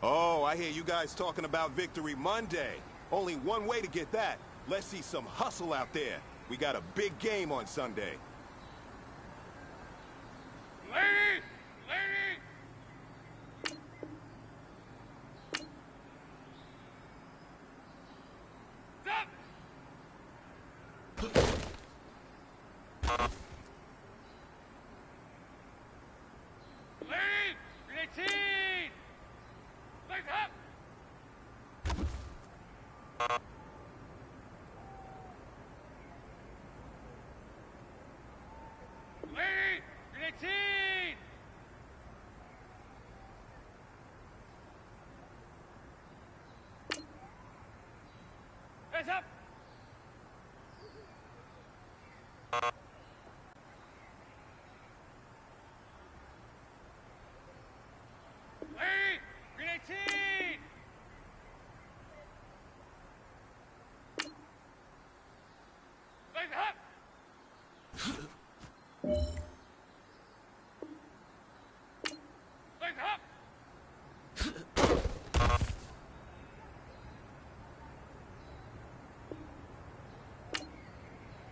Oh, I hear you guys talking about Victory Monday. Only one way to get that. Let's see some hustle out there. We got a big game on Sunday. Lady! Lady! Stop! Lady! Grenade! Legs up! Lady! Grenade! Hands up! Lady! Grenade! Legs up! Legs up!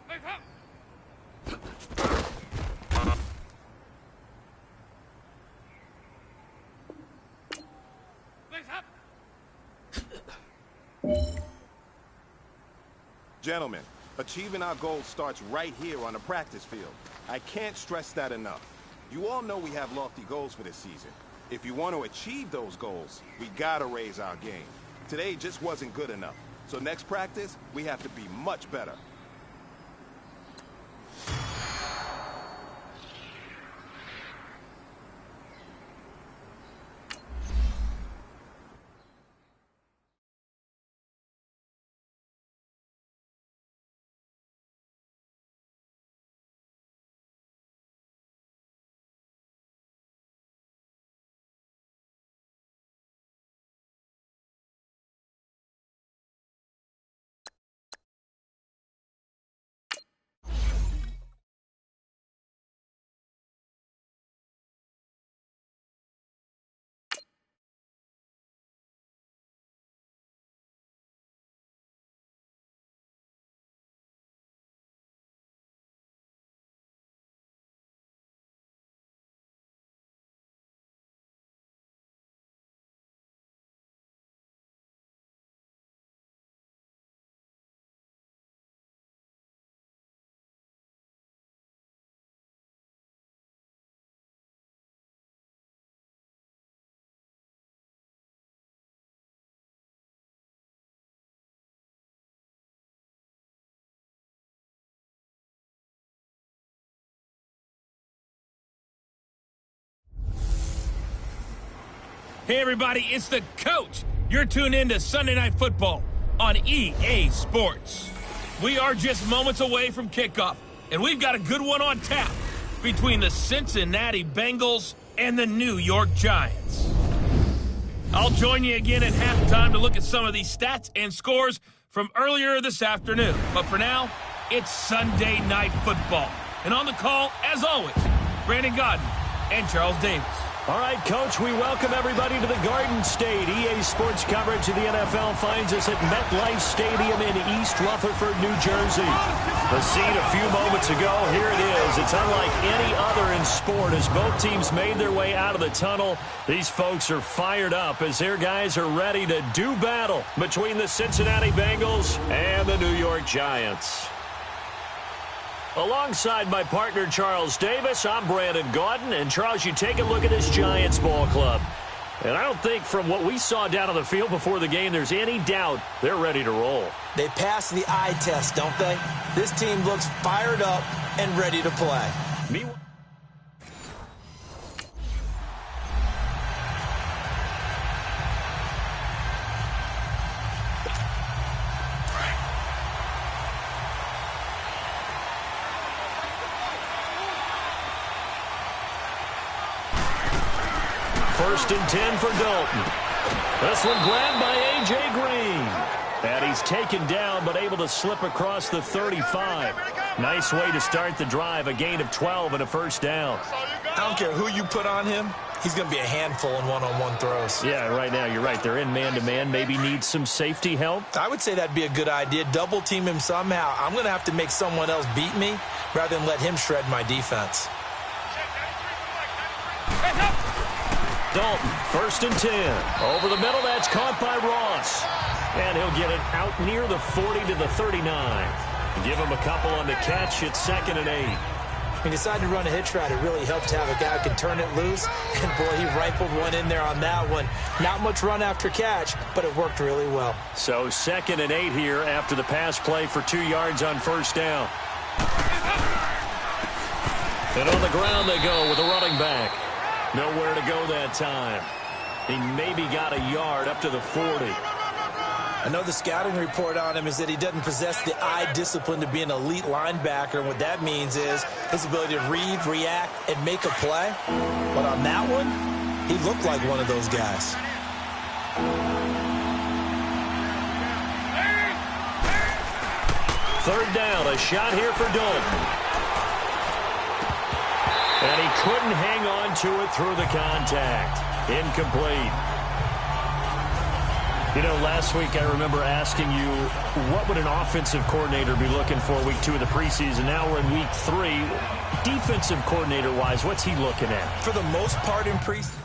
Legs up! Legs up! Gentlemen, achieving our goal starts right here on the practice field. I can't stress that enough. You all know we have lofty goals for this season. If you want to achieve those goals, we gotta raise our game. Today just wasn't good enough. So next practice, we have to be much better. Hey everybody, it's the coach. You're tuned in to Sunday Night Football on EA Sports. We are just moments away from kickoff, and we've got a good one on tap between the Cincinnati Bengals and the New York Giants. I'll join you again at halftime to look at some of these stats and scores from earlier this afternoon. But for now, it's Sunday Night Football. And on the call, as always, Brandon Godden and Charles Davis. All right, Coach, we welcome everybody to the Garden State. EA Sports coverage of the NFL finds us at MetLife Stadium in East Rutherford, New Jersey. The scene a few moments ago, here it is. It's unlike any other in sport as both teams made their way out of the tunnel. These folks are fired up as their guys are ready to do battle between the Cincinnati Bengals and the New York Giants. Alongside my partner, Charles Davis, I'm Brandon Gaudin. And, Charles, you take a look at this Giants ball club. And I don't think from what we saw down on the field before the game, there's any doubt they're ready to roll. They pass the eye test, don't they? This team looks fired up and ready to play. Meanwhile, First and 10 for Dalton. This one grabbed by A.J. Green. And he's taken down, but able to slip across the 35. Nice way to start the drive. A gain of 12 and a first down. I don't care who you put on him. He's going to be a handful in one-on-one throws. Yeah, right now, you're right. They're in man-to-man. Maybe need some safety help. I would say that'd be a good idea. Double team him somehow. I'm going to have to make someone else beat me rather than let him shred my defense. Dalton, first and 10. Over the middle, that's caught by Ross. And he'll get it out near the 40 to the 39. Give him a couple on the catch. It's 2nd and 8. He decided to run a hitch route. It really helped to have a guy who can turn it loose. And, boy, he rifled one in there on that one. Not much run after catch, but it worked really well. So 2nd and 8 here after the pass play for 2 yards on first down. And on the ground they go with a running back. Nowhere to go that time. He maybe got a yard up to the 40. I know the scouting report on him is that he doesn't possess the eye discipline to be an elite linebacker. And what that means is his ability to read, react, and make a play. But on that one, he looked like one of those guys. Third down, a shot here for Dalton. And he couldn't hang on to it through the contact. Incomplete. You know, last week I remember asking you, what would an offensive coordinator be looking for week 2 of the preseason? Now we're in week 3. Defensive coordinator-wise, what's he looking at? For the most part in preseason.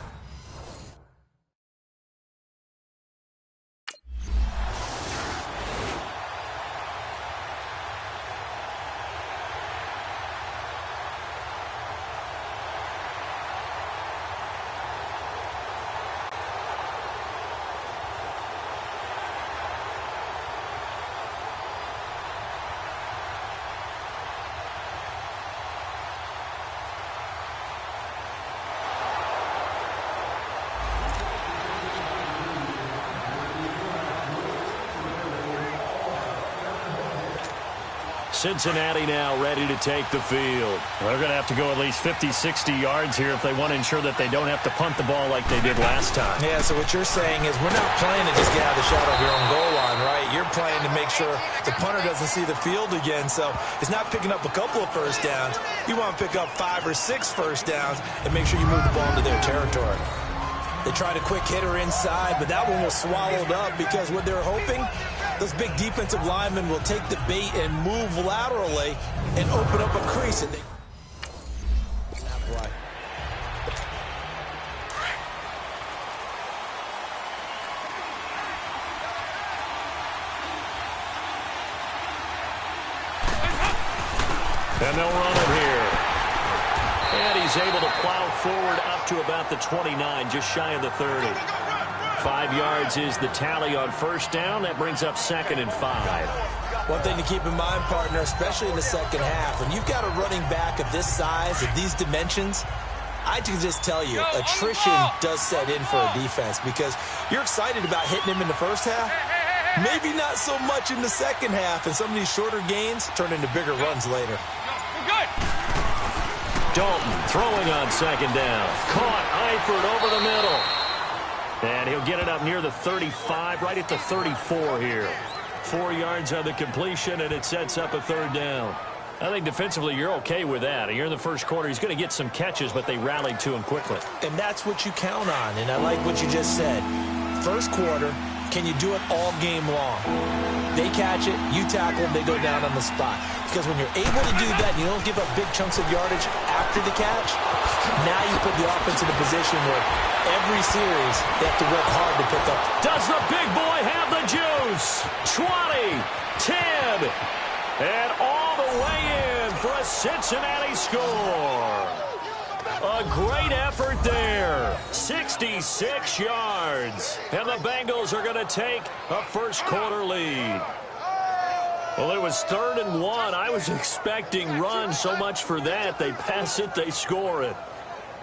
Cincinnati now ready to take the field. They're going to have to go at least 50, 60 yards here if they want to ensure that they don't have to punt the ball like they did last time. Yeah, so what you're saying is we're not playing to just get out of the shadow of your own goal line, right? You're playing to make sure the punter doesn't see the field again. So it's not picking up a couple of first downs. You want to pick up 5 or 6 first downs and make sure you move the ball into their territory. They tried a quick hitter inside, but that one was swallowed up because what they're hoping, those big defensive linemen will take the bait and move laterally and open up a crease. And snap play. And they'll run it here. And he's able to plow forward up to about the 29, just shy of the 30. 5 yards is the tally on first down. That brings up 2nd and 5. One thing to keep in mind, partner, especially in the second half, when you've got a running back of this size, of these dimensions, I can just tell you, attrition does set in for a defense because you're excited about hitting him in the first half. Maybe not so much in the second half, and some of these shorter gains turn into bigger runs later. We're good. Dalton throwing on second down. Caught Eifert over the middle. And he'll get it up near the 35, right at the 34 here. 4 yards on the completion, and it sets up a third down. I think defensively you're okay with that. Here in the first quarter, he's going to get some catches, but they rallied to him quickly. And that's what you count on, and I like what you just said. First quarter, can you do it all game long? They catch it, you tackle them, they go down on the spot. Because when you're able to do that, you don't give up big chunks of yardage after the catch, now you put the offense in a position where every series they have to work hard to pick up. Does the big boy have the juice? 20, 10, and all the way in for a Cincinnati score. A great effort there. 66 yards. And the Bengals are going to take a first quarter lead. Well, it was 3rd and 1. I was expecting run, so much for that. They pass it, they score it.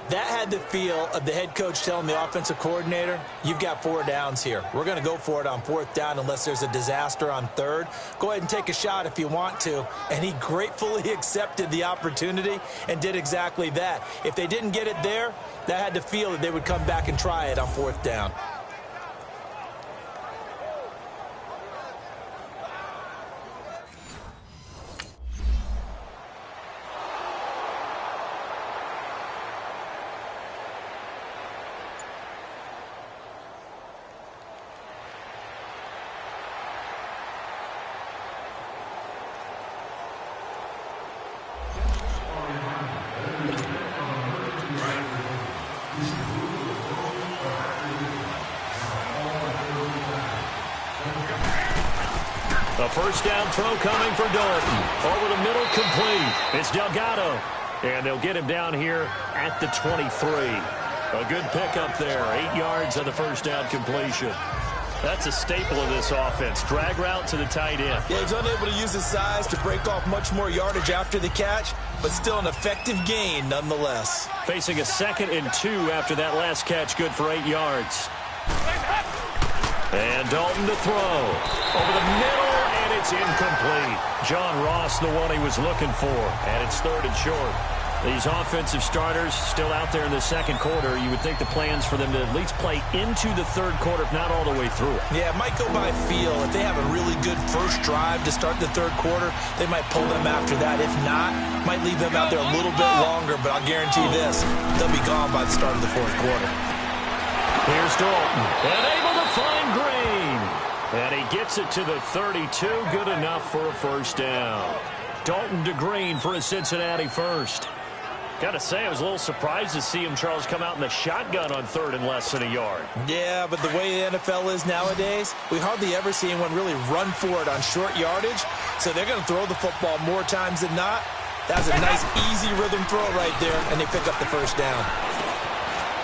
That had the feel of the head coach telling the offensive coordinator, you've got 4 downs here. We're going to go for it on 4th down unless there's a disaster on 3rd. Go ahead and take a shot if you want to. And he gratefully accepted the opportunity and did exactly that. If they didn't get it there, that had the feel that they would come back and try it on 4th down. A first down throw coming for Dalton. Over the middle, complete. It's Delgado. And they'll get him down here at the 23. A good pickup there. 8 yards on the first down completion. That's a staple of this offense. Drag route to the tight end. Yeah, he's unable to use his size to break off much more yardage after the catch, but still an effective gain nonetheless. Facing a 2nd and 2 after that last catch, good for 8 yards. And Dalton to throw. Over the middle, and it's incomplete. John Ross, the one he was looking for, and it's 3rd and short. These offensive starters still out there in the 2nd quarter. You would think the plans for them to at least play into the 3rd quarter, if not all the way through it. Yeah, it might go by feel. If they have a really good first drive to start the 3rd quarter, they might pull them after that. If not, might leave them out there a little bit longer, but I'll guarantee this, they'll be gone by the start of the 4th quarter. Here's Dalton, and able to find Green. And he gets it to the 32, good enough for a first down. Dalton to Green for a Cincinnati first. Got to say, I was a little surprised to see him, Charles, come out in the shotgun on 3rd and less than a yard. Yeah, but the way the NFL is nowadays, we hardly ever see anyone really run for it on short yardage. So they're going to throw the football more times than not. That was a nice, easy rhythm throw right there, and they pick up the first down.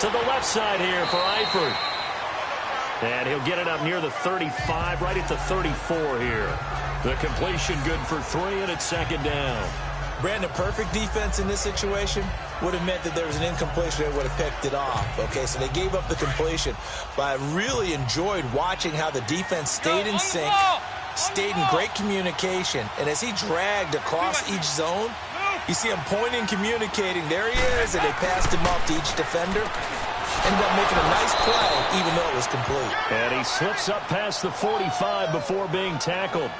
To the left side here for Eifert. And he'll get it up near the 35, right at the 34 here. The completion good for 3, and it's 2nd down. Brandon, perfect defense in this situation would have meant that there was an incompletion. They would have picked it off. Okay, so they gave up the completion. But I really enjoyed watching how the defense stayed in sync, stayed in great communication. And as he dragged across each zone, you see him pointing, communicating. There he is, and they passed him off to each defender. Ended up making a nice play, even though it was complete. And he slips up past the 45 before being tackled.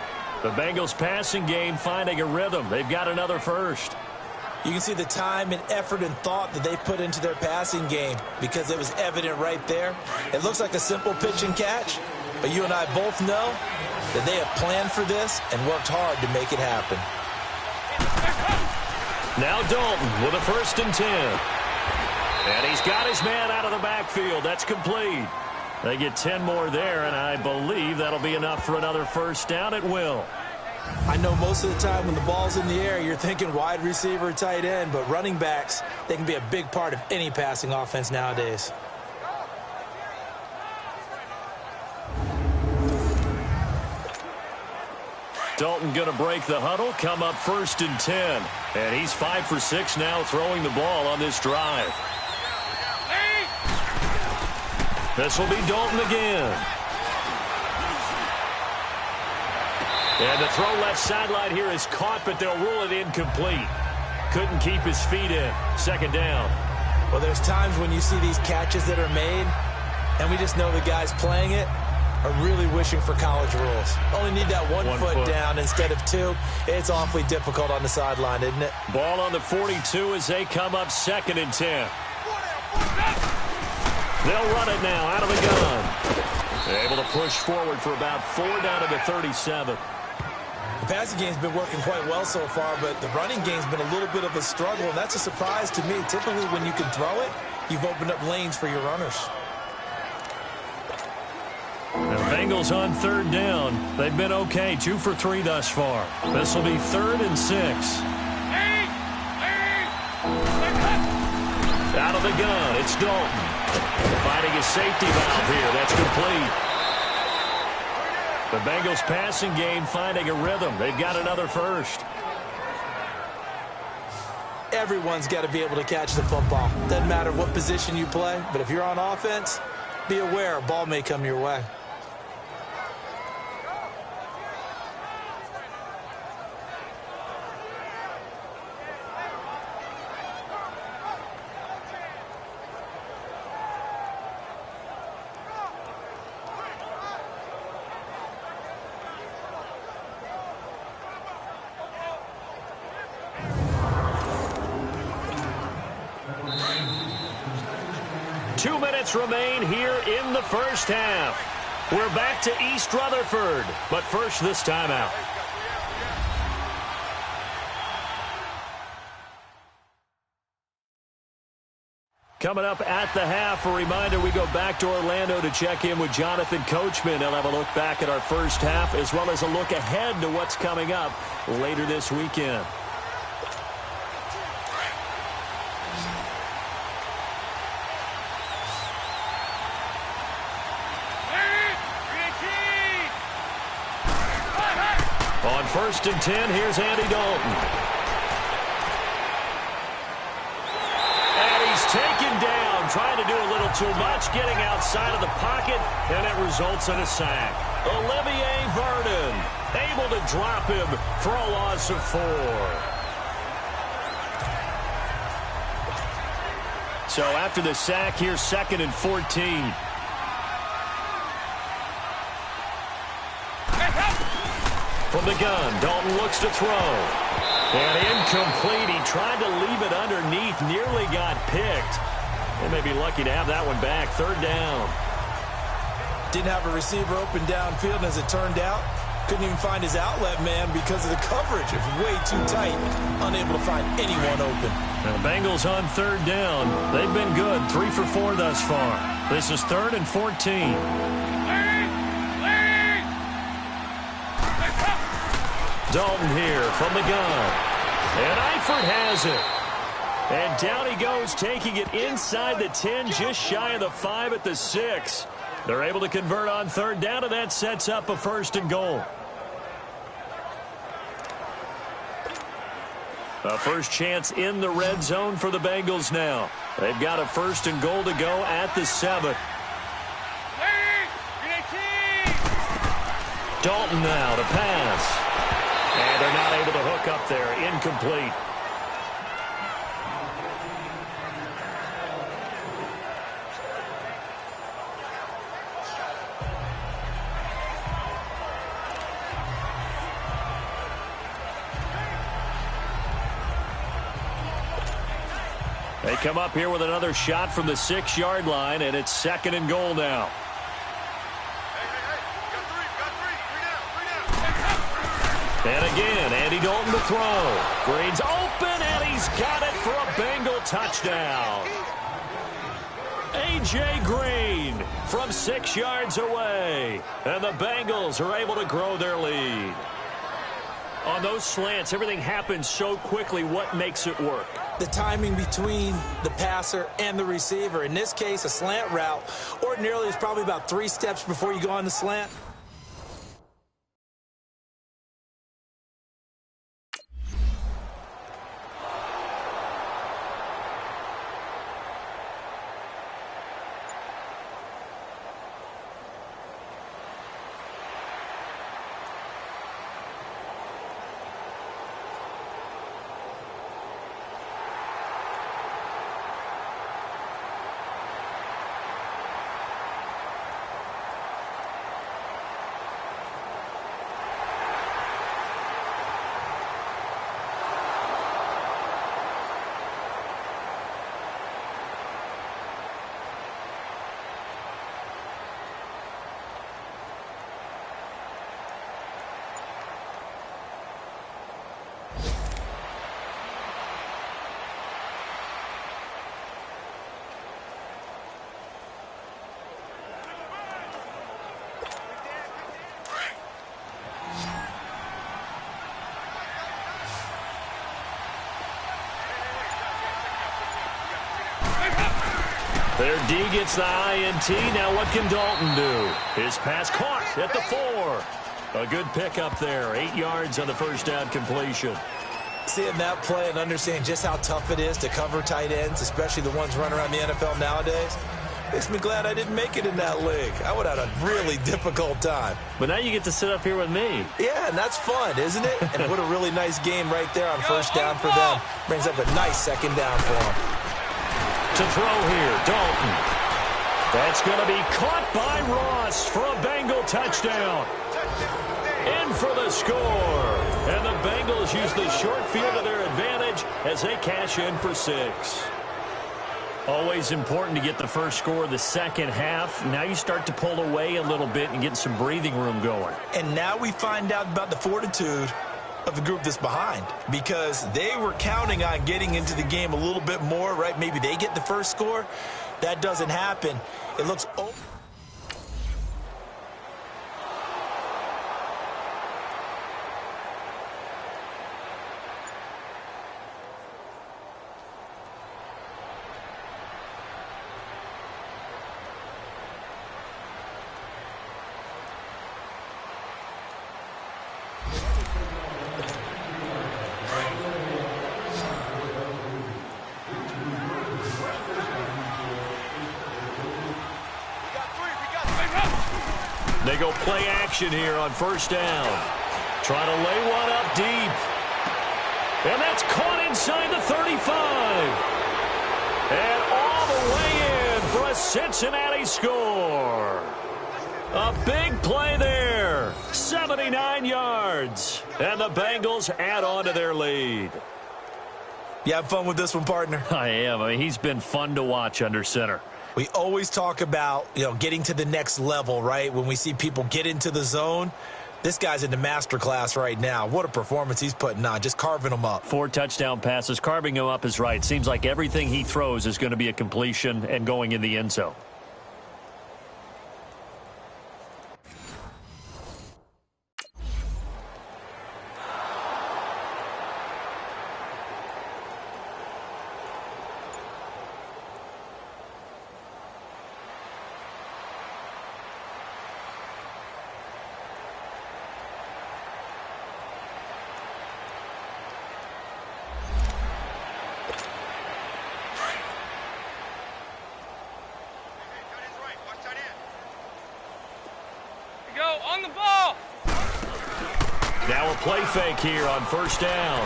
The Bengals passing game finding a rhythm. They've got another first. You can see the time and effort and thought that they put into their passing game because it was evident right there. It looks like a simple pitch and catch, but you and I both know that they have planned for this and worked hard to make it happen. Now Dalton with a 1st and 10. And he's got his man out of the backfield. That's complete. They get 10 more there, and I believe that'll be enough for another first down. It will. I know most of the time when the ball's in the air, you're thinking wide receiver, tight end, but running backs, they can be a big part of any passing offense nowadays. Dalton going to break the huddle, come up 1st and 10. And he's 5 for 6 now throwing the ball on this drive. This will be Dalton again. And the throw left sideline here is caught, but they'll rule it incomplete. Couldn't keep his feet in. 2nd down. Well, there's times when you see these catches that are made, and we just know the guys playing it are really wishing for college rules. Only need that one foot down instead of 2. It's awfully difficult on the sideline, isn't it? Ball on the 42 as they come up 2nd and 10. They'll run it now out of the gun. Able to push forward for about 4 down to the 37. The passing game's been working quite well so far, but the running game's been a little bit of a struggle, and that's a surprise to me. Typically, when you can throw it, you've opened up lanes for your runners. The Bengals on 3rd down. They've been okay, 2 for 3 thus far. This will be 3rd and 6. the gun, it's Dalton. Finding a safety valve here. That's complete. The Bengals passing game finding a rhythm. They've got another first. Everyone's got to be able to catch the football. Doesn't matter what position you play, but if you're on offense, be aware a ball may come your way. Remain here in the first half. We're back to East Rutherford, but first this timeout. Coming up at the half, a reminder we go back to Orlando to check in with Jonathan Coachman. He'll have a look back at our first half as well as a look ahead to what's coming up later this weekend. On 1st and 10, here's Andy Dalton. And he's taken down, trying to do a little too much, getting outside of the pocket, and it results in a sack. Olivier Vernon able to drop him for a loss of 4. So after the sack, here's 2nd and 14. From the gun, Dalton looks to throw. And incomplete. He tried to leave it underneath, nearly got picked. They may be lucky to have that one back. 3rd down. Didn't have a receiver open downfield, and as it turned out, couldn't even find his outlet man because of the coverage. It's way too tight. Unable to find anyone open. Now, the Bengals on 3rd down. They've been good. 3 for 4 thus far. This is 3rd and 14. Dalton here from the gun. And Eifert has it. And down he goes, taking it inside the 10, just shy of the 5 at the 6. They're able to convert on 3rd down, and that sets up a 1st and goal. A first chance in the red zone for the Bengals now. They've got a 1st and goal to go at the 7. Dalton now to pass. And they're not able to hook up there. Incomplete. They come up here with another shot from the 6-yard line, and it's 2nd and goal now. And again, Andy Dalton to throw. Green's open, and he's got it for a Bengal touchdown. A.J. Green from 6 yards away. And the Bengals are able to grow their lead. On those slants, everything happens so quickly. What makes it work? The timing between the passer and the receiver. In this case, a slant route. Ordinarily, it's probably about 3 steps before you go on the slant. Their D gets the INT. Now what can Dalton do? His pass caught at the 4. A good pickup there. 8 yards on the first down completion. Seeing that play and understanding just how tough it is to cover tight ends, especially the ones running around the NFL nowadays, makes me glad I didn't make it in that league. I would have had a really difficult time. But now you get to sit up here with me. Yeah, and that's fun, isn't it? And what a really nice game right there on first down for them. Brings up a nice second down for them. To throw here, Dalton. That's going to be caught by Ross for a Bengal touchdown. In for the score. And the Bengals use the short field to their advantage as they cash in for 6. Always important to get the first score of the second half. Now you start to pull away a little bit and get some breathing room going. And now we find out about the fortitude of the group that's behind, because they were counting on getting into the game a little bit more, right? Maybe they get the first score. That doesn't happen. It looks open. They go play action here on first down. Trying to lay one up deep. And that's caught inside the 35. And all the way in for a Cincinnati score. A big play there. 79 yards. And the Bengals add on to their lead. You have fun with this one, partner? I am. I mean, he's been fun to watch under center. We always talk about, getting to the next level, right? When we see people get into the zone, this guy's in the master class right now. What a performance he's putting on, just carving them up. 4 touchdown passes. Carving him up is right. Seems like everything he throws is going to be a completion and going in the end zone. On the ball. Now a play fake here on first down.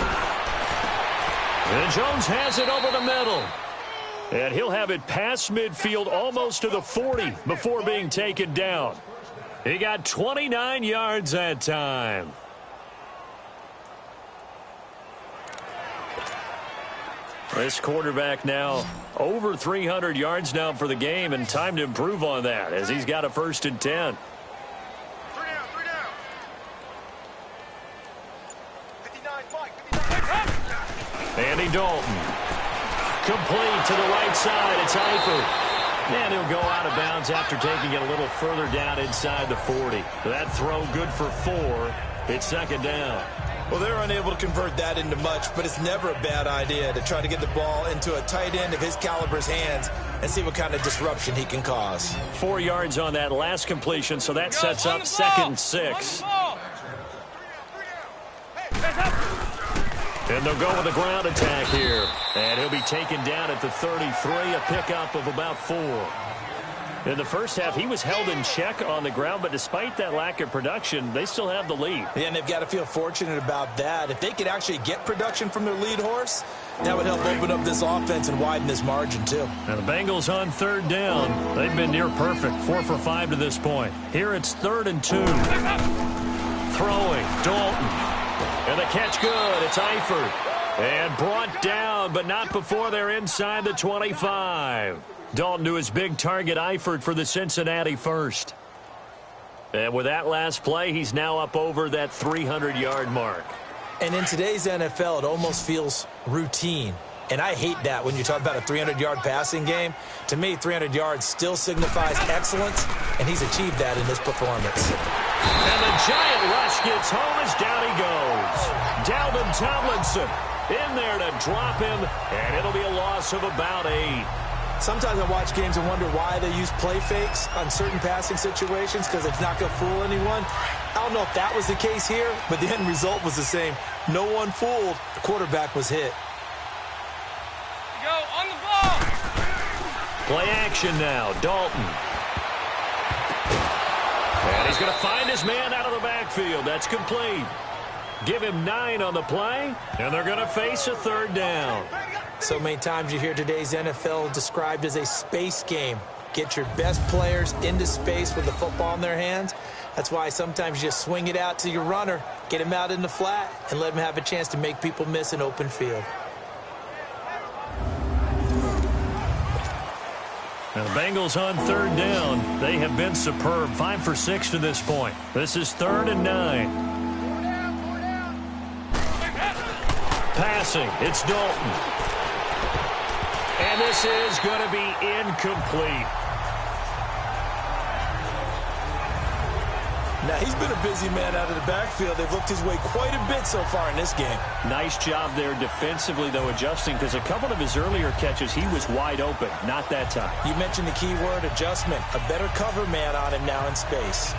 And Jones has it over the middle. And he'll have it past midfield almost to the 40 before being taken down. He got 29 yards that time. This quarterback now over 300 yards now for the game, and time to improve on that as he's got a 1st and 10. Andy Dalton. Complete to the right side. It's Eifert. And he'll go out of bounds after taking it a little further down inside the 40. That throw good for 4. It's 2nd down. Well, they're unable to convert that into much, but it's never a bad idea to try to get the ball into a tight end of his caliber's hands and see what kind of disruption he can cause. 4 yards on that last completion, so that sets up 2nd and 6. And they'll go with a ground attack here. And he'll be taken down at the 33, a pickup of about 4. In the first half, he was held in check on the ground, but despite that lack of production, they still have the lead. Yeah, and they've got to feel fortunate about that. If they could actually get production from their lead horse, that would help open up this offense and widen this margin, too. Now the Bengals on 3rd down. They've been near perfect, 4 for 5 to this point. Here it's 3rd and 2. Throwing, Dalton. And the catch good. It's Eifert. And brought down, but not before they're inside the 25. Dalton to his big target, Eifert, for the Cincinnati 1st. And with that last play, he's now up over that 300-yard mark. And in today's NFL, it almost feels routine. And I hate that when you talk about a 300-yard passing game. To me, 300 yards still signifies excellence, and he's achieved that in this performance. And the giant rush gets home as down he goes. Dalvin Tomlinson in there to drop him, and it'll be a loss of about 8. Sometimes I watch games and wonder why they use play fakes on certain passing situations because it's not going to fool anyone. I don't know if that was the case here, but the end result was the same. No one fooled. The quarterback was hit. Go on the ball. Play action now. Dalton. And he's going to find his man out of the backfield. That's complete. Give him 9 on the play, and they're going to face a 3rd down. So many times you hear today's NFL described as a space game. Get your best players into space with the football in their hands. That's why sometimes you just swing it out to your runner, get him out in the flat, and let him have a chance to make people miss an open field. Now the Bengals on 3rd down. They have been superb. 5 for 6 to this point. This is 3rd and 9. Passing, it's Dalton. And this is going to be incomplete. Now, he's been a busy man out of the backfield. They've looked his way quite a bit so far in this game. Nice job there defensively, though, adjusting, because a couple of his earlier catches, he was wide open. Not that time. You mentioned the key word, adjustment. A better cover man on him now in space.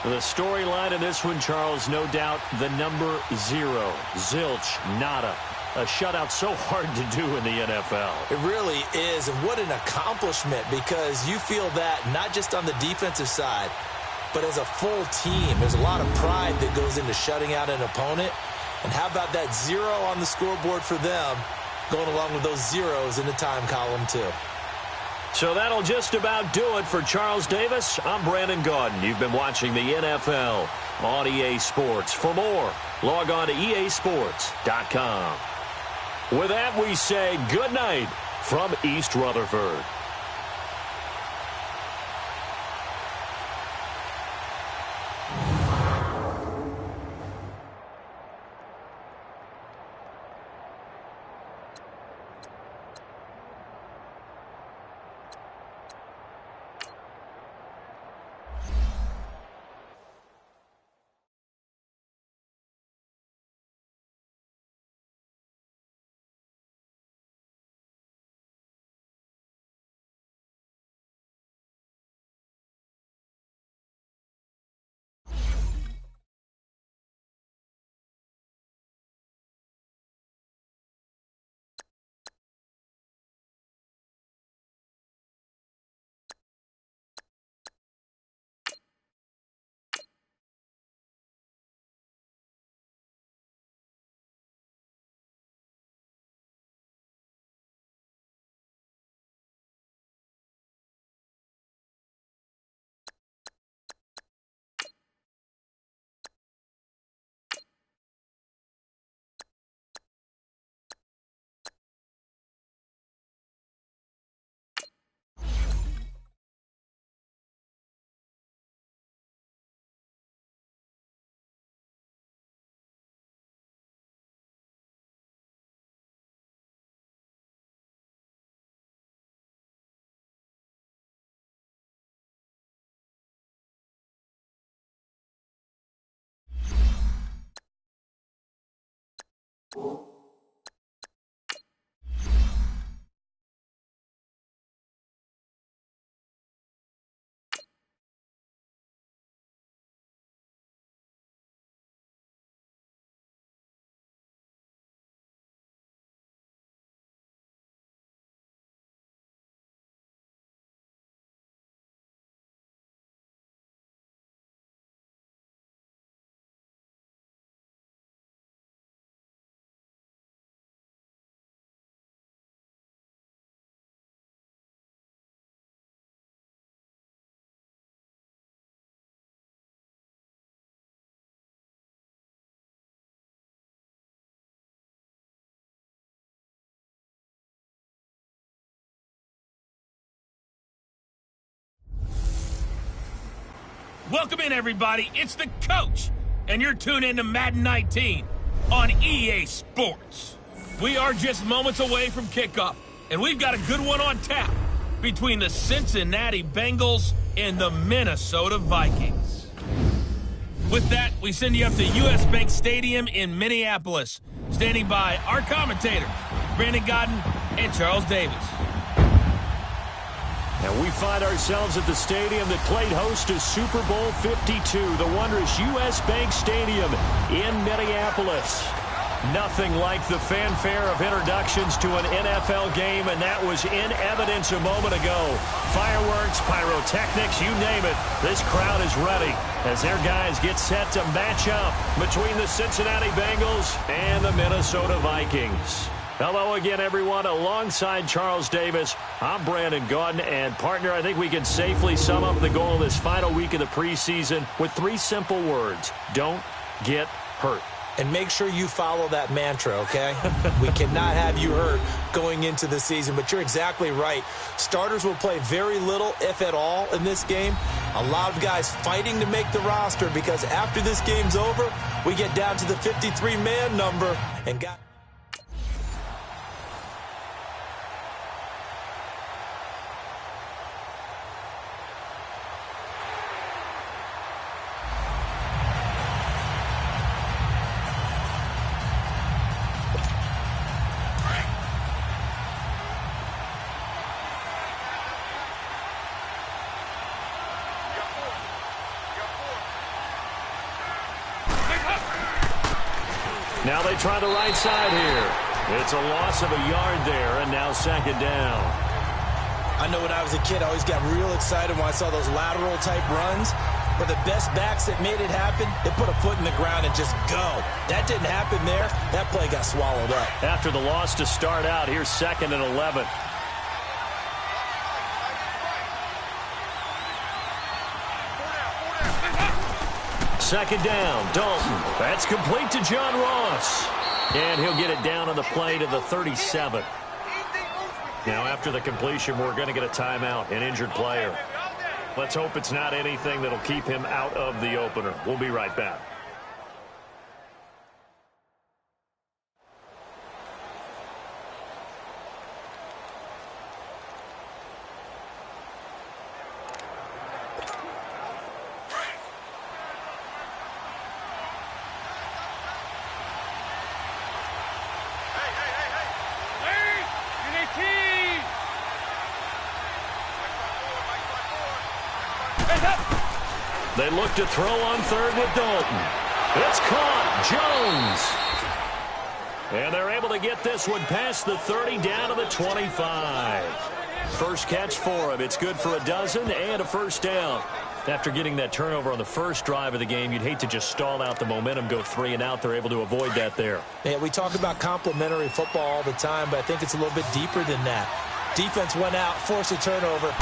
The storyline of this one, Charles, no doubt the number 0. Zilch, nada. A shutout so hard to do in the NFL. It really is, and what an accomplishment, because you feel that not just on the defensive side, but as a full team. There's a lot of pride that goes into shutting out an opponent. And how about that 0 on the scoreboard for them, going along with those zeros in the time column, too. So that'll just about do it for Charles Davis. I'm Brandon Gaudin. You've been watching the NFL on EA Sports. For more, log on to easports.com. With that, we say good night from East Rutherford. Welcome in, everybody. It's the coach, and you're tuned in to Madden 19 on EA Sports. We are just moments away from kickoff, and we've got a good one on tap between the Cincinnati Bengals and the Minnesota Vikings. With that, we send you up to U.S. Bank Stadium in Minneapolis. Standing by our commentators, Brandon Godden and Charles Davis. And we find ourselves at the stadium that played host to Super Bowl 52, the wondrous U.S. Bank Stadium in Minneapolis. Nothing like the fanfare of introductions to an NFL game, and that was in evidence a moment ago. Fireworks, pyrotechnics, you name it. This crowd is ready as their guys get set to match up between the Cincinnati Bengals and the Minnesota Vikings. Hello again, everyone. Alongside Charles Davis, I'm Brandon Godden. And, partner, I think we can safely sum up the goal of this final week of the preseason with 3 simple words. Don't get hurt. And make sure you follow that mantra, okay? We cannot have you hurt going into the season, but you're exactly right. Starters will play very little, if at all, in this game. A lot of guys fighting to make the roster because after this game's over, we get down to the 53-man number and got... Now they try the right side here. It's a loss of a yard there, and now second down. I know when I was a kid, I always got real excited when I saw those lateral-type runs. But the best backs that made it happen, they put a foot in the ground and just go. That didn't happen there. That play got swallowed up. After the loss to start out, here's 2nd and 11. Second down, Dalton. That's complete to John Ross. And he'll get it down on the play to the 37. Now, after the completion, we're going to get a timeout, an injured player. Let's hope it's not anything that'll keep him out of the opener. We'll be right back. They look to throw on third with Dalton. It's caught. Jones. And they're able to get this one past the 30 down to the 25. First catch for him. It's good for a dozen and a first down. After getting that turnover on the first drive of the game, you'd hate to just stall out the momentum, go 3 and out. They're able to avoid that there. Yeah, we talk about complementary football all the time, but I think it's a little bit deeper than that. Defense went out, forced a turnover,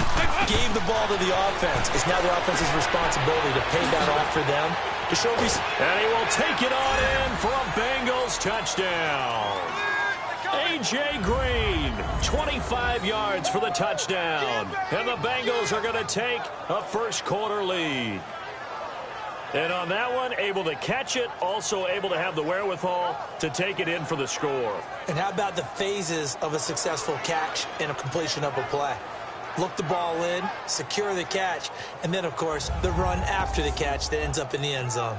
gave the ball to the offense. It's now the offense's responsibility to pay that off for them. And he will take it on in for a Bengals touchdown. A.J. Green, 25 yards for the touchdown. And the Bengals are going to take a first-quarter lead. And on that one, able to catch it, also able to have the wherewithal to take it in for the score. And how about the phases of a successful catch and a completion of a play? Look the ball in, secure the catch, and then, of course, the run after the catch that ends up in the end zone.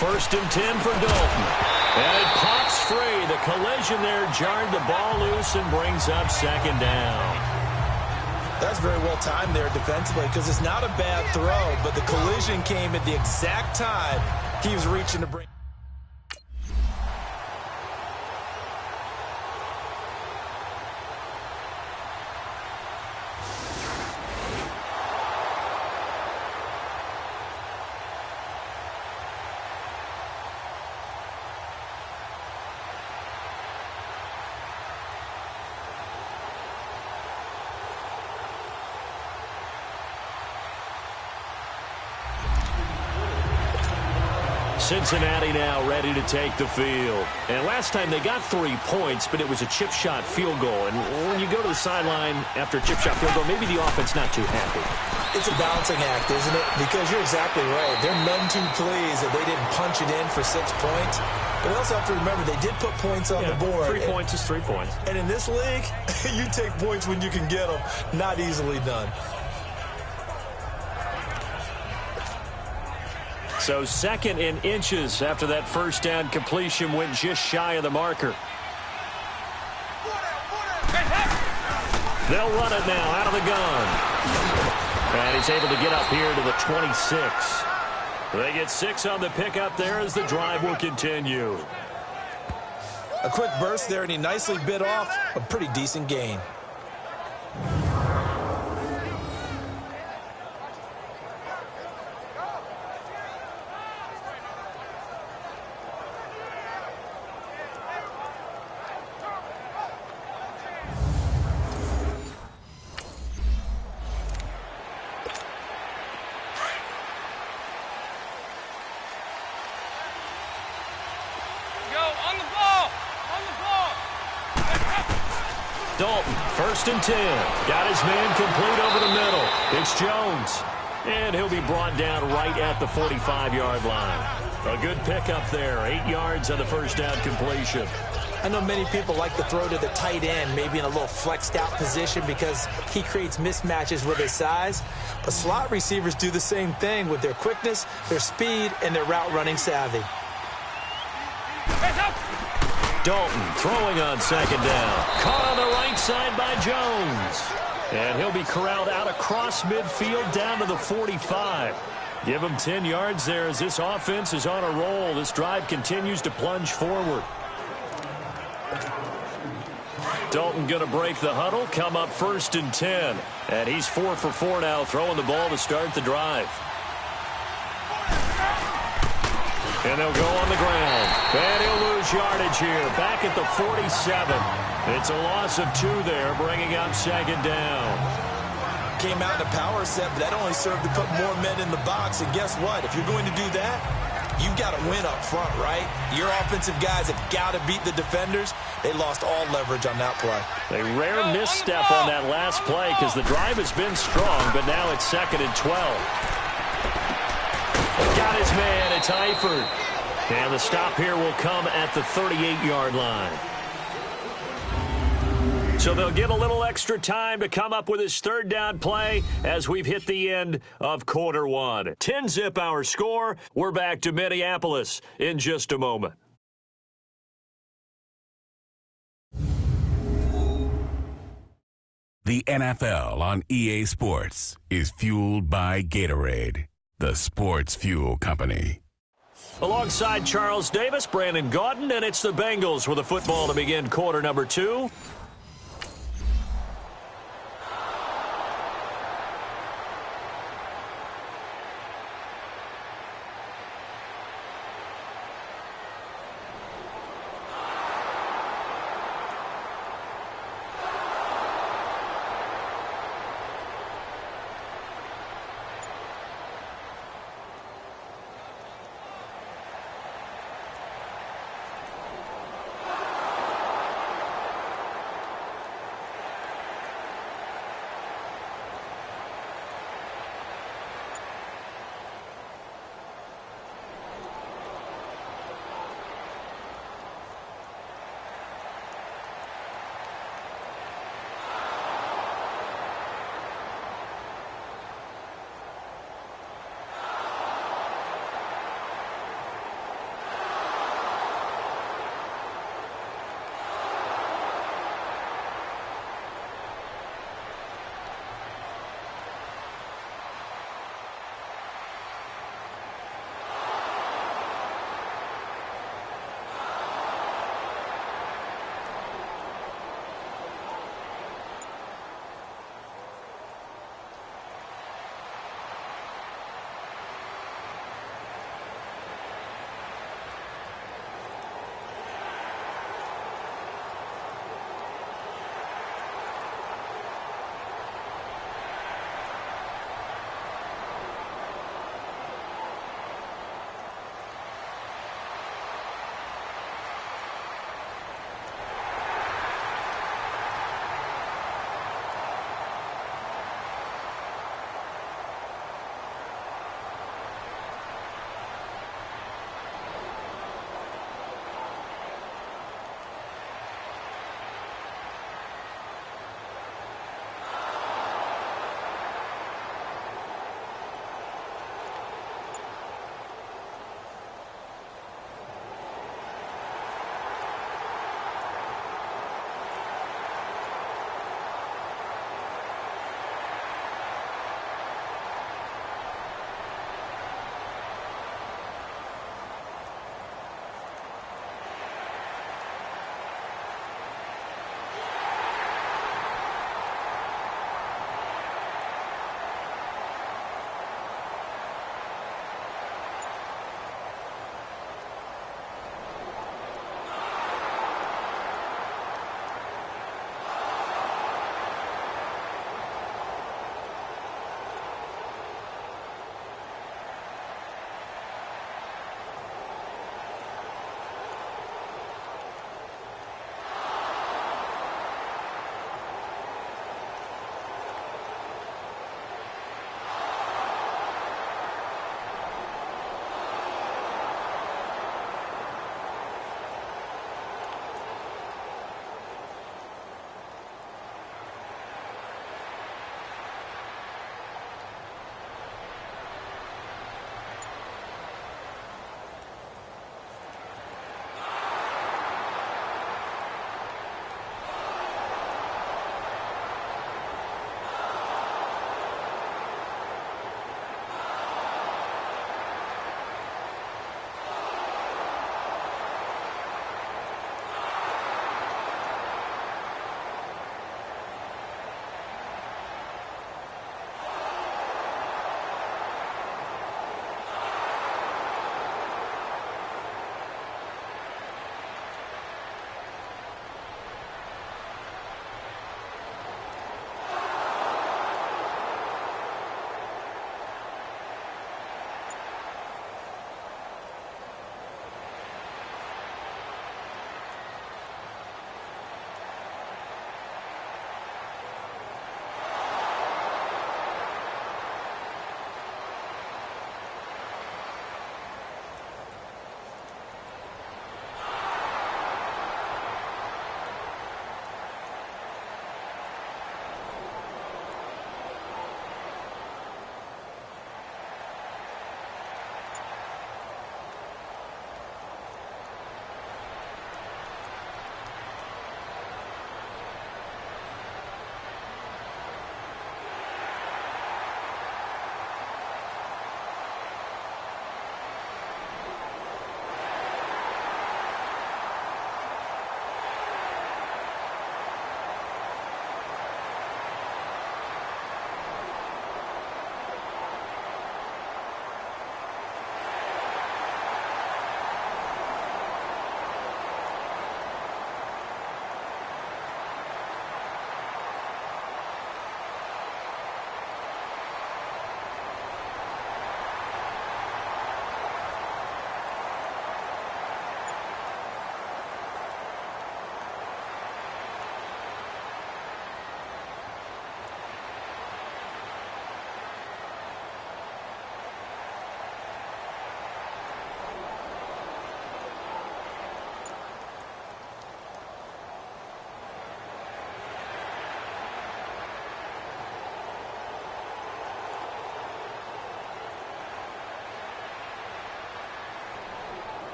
First and 10 for Dalton. And it pops free. The collision there jarred the ball loose and brings up second down. That's very well timed there defensively because it's not a bad throw, but the collision came at the exact time he was reaching to bring. Cincinnati now ready to take the field. And last time they got 3 points, but it was a chip shot field goal. And when you go to the sideline after a chip shot field goal, maybe the offense not too happy. It's a balancing act, isn't it? Because you're exactly right. They're none too pleased that they didn't punch it in for 6 points. But we also have to remember they did put points on the board. 3 points is 3 points. And in this league, you take points when you can get them. Not easily done. So second in inches after that first down completion went just shy of the marker. They'll run it now out of the gun. And he's able to get up here to the 26. They get 6 on the pickup there as the drive will continue. A quick burst there, and he nicely bit off a pretty decent gain. Dalton, first and 10. Got his man complete over the middle. It's Jones. And he'll be brought down right at the 45-yard line. A good pickup there. 8 yards on the first down completion. I know many people like to throw to the tight end, maybe in a little flexed out position because he creates mismatches with his size. But slot receivers do the same thing with their quickness, their speed, and their route running savvy. Dalton throwing on second down. Caught on the right side by Jones. And he'll be corralled out across midfield down to the 45. Give him 10 yards there as this offense is on a roll. This drive continues to plunge forward. Dalton going to break the huddle, come up first and 10. And he's 4 for 4 now, throwing the ball to start the drive. And they'll go on the ground. And he'll lose yardage here. Back at the 47. It's a loss of 2 there, bringing up second down. Came out in a power set, but that only served to put more men in the box. And guess what? If you're going to do that, you've got to win up front, right? Your offensive guys have got to beat the defenders. They lost all leverage on that play. A rare misstep on that last play because the drive has been strong, but now it's second and 12. Got his man. It's Eifert. And the stop here will come at the 38-yard line. So they'll get a little extra time to come up with his third down play as we've hit the end of quarter 1. 10-zip our score. We're back to Minneapolis in just a moment. The NFL on EA Sports is fueled by Gatorade, the sports fuel company. Alongside Charles Davis, Brandon Gaudin, and it's the Bengals with a football to begin quarter number 2.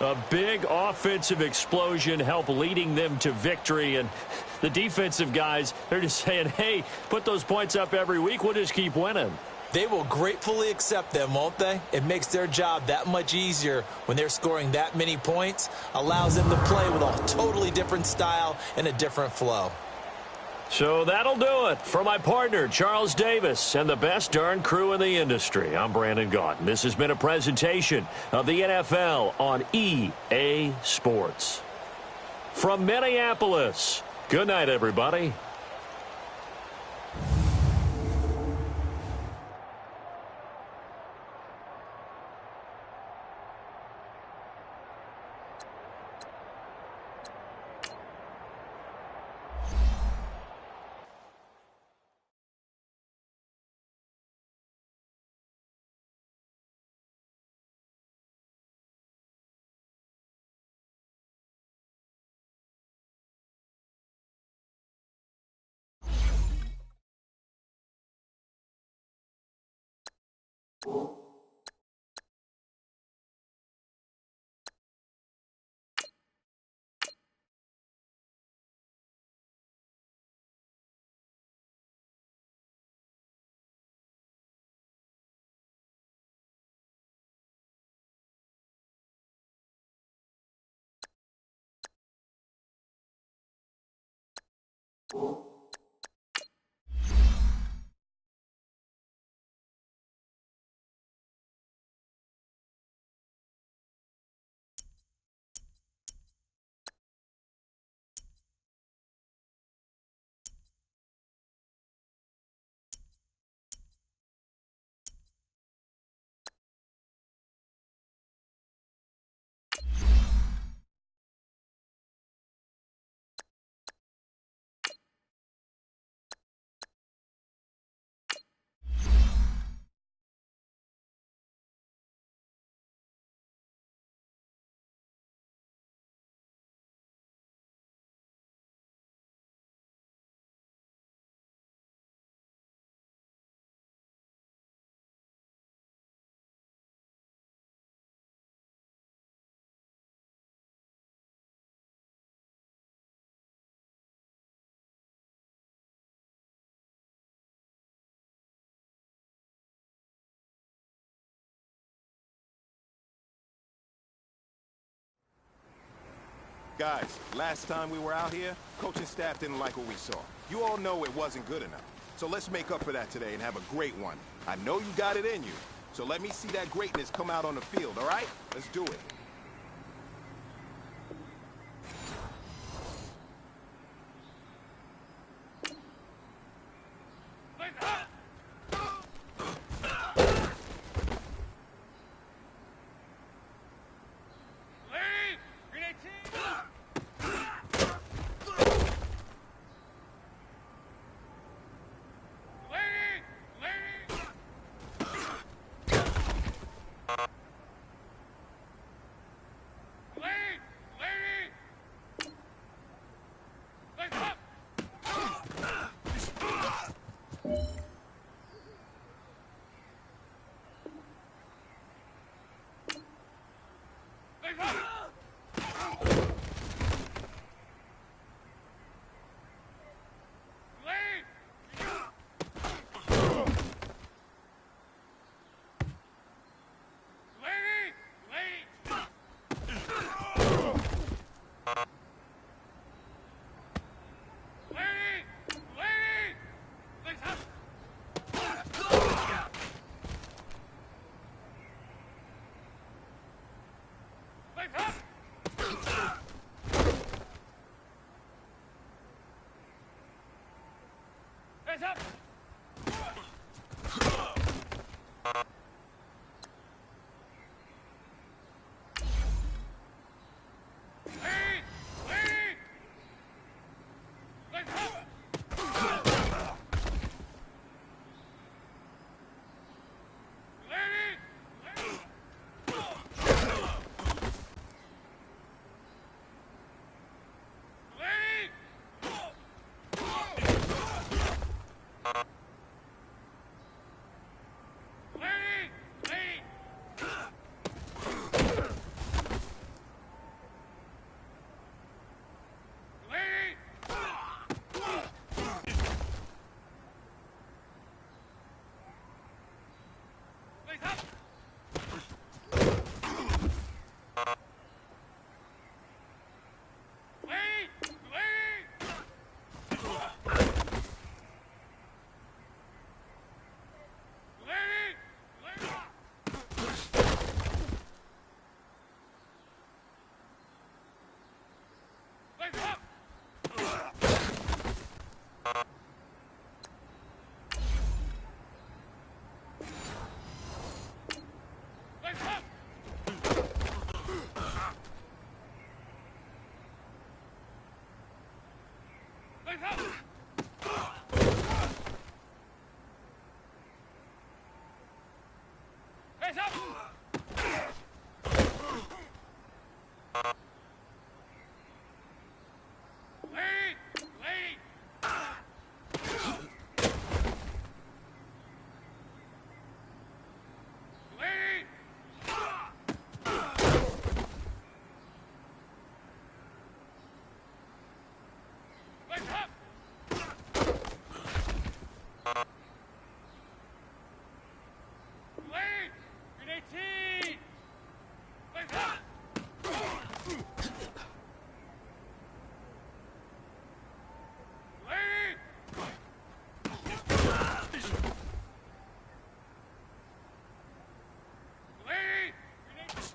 A big offensive explosion helped leading them to victory. And the defensive guys, they're just saying, hey, put those points up every week. We'll just keep winning. They will gratefully accept them, won't they? It makes their job that much easier when they're scoring that many points. Allows them to play with a totally different style and a different flow. So that'll do it. For my partner, Charles Davis, and the best darn crew in the industry, I'm Brandon Gaudin. This has been a presentation of the NFL on EA Sports. From Minneapolis, good night, everybody. Guys, last time we were out here, coaching staff didn't like what we saw. You all know it wasn't good enough. So let's make up for that today and have a great one. I know you got it in you. So let me see that greatness come out on the field, all right? Let's do it. Lady! Face up. Wait! Wait! Wait! Wait! Face up. Face up. Face up. Face up. Wait! Wait! Wait! Face up. Wait! Grenade team! Face up. Wait! Wait! Grenade.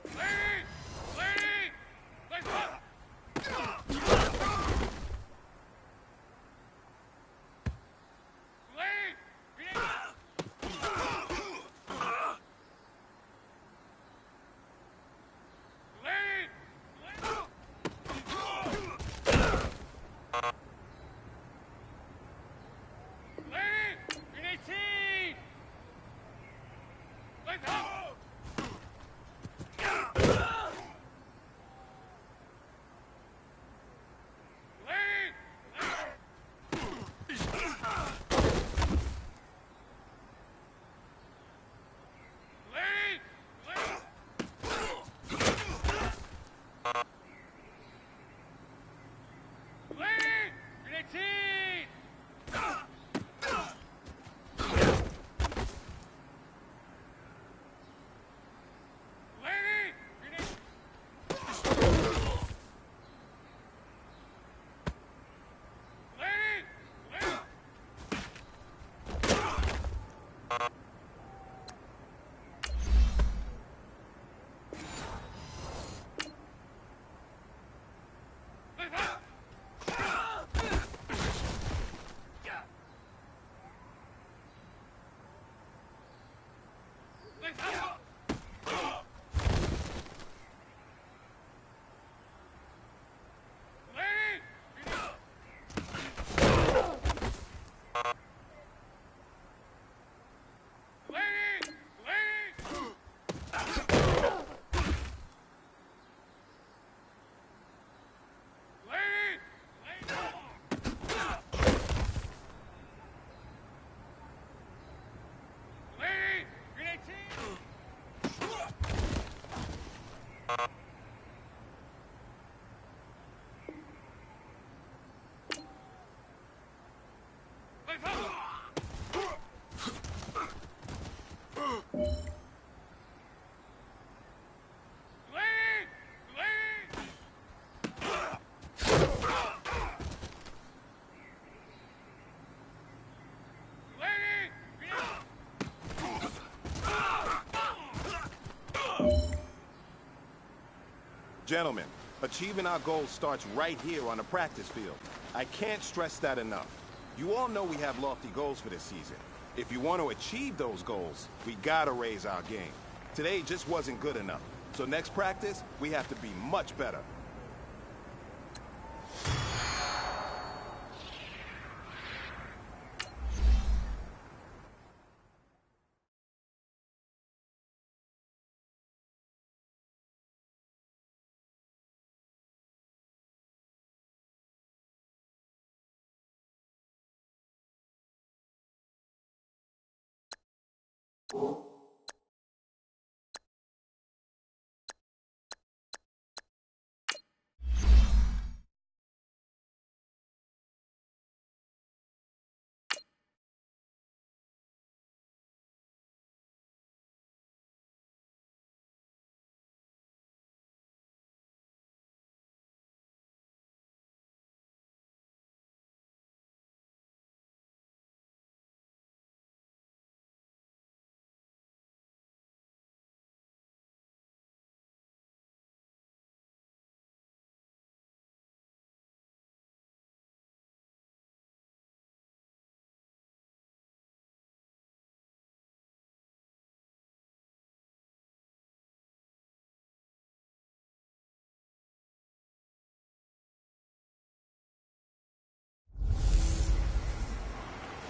Wait! Wait! Face up. Wait! Grenade. Wait! Wait! Wait! Grenade team! Face up. Wait! Wait! Wait! Wait! Grenade team! Wait! Grenade. Wait! Wait! Face up. Face up. Wait! Wait! Wait! Wait! Wait! Grenade team! Face up! Wait! Wait! Wait! Gentlemen, achieving our goals starts right here on the practice field. I can't stress that enough. You all know we have lofty goals for this season. If you want to achieve those goals, we gotta raise our game. Today just wasn't good enough. So next practice, we have to be much better.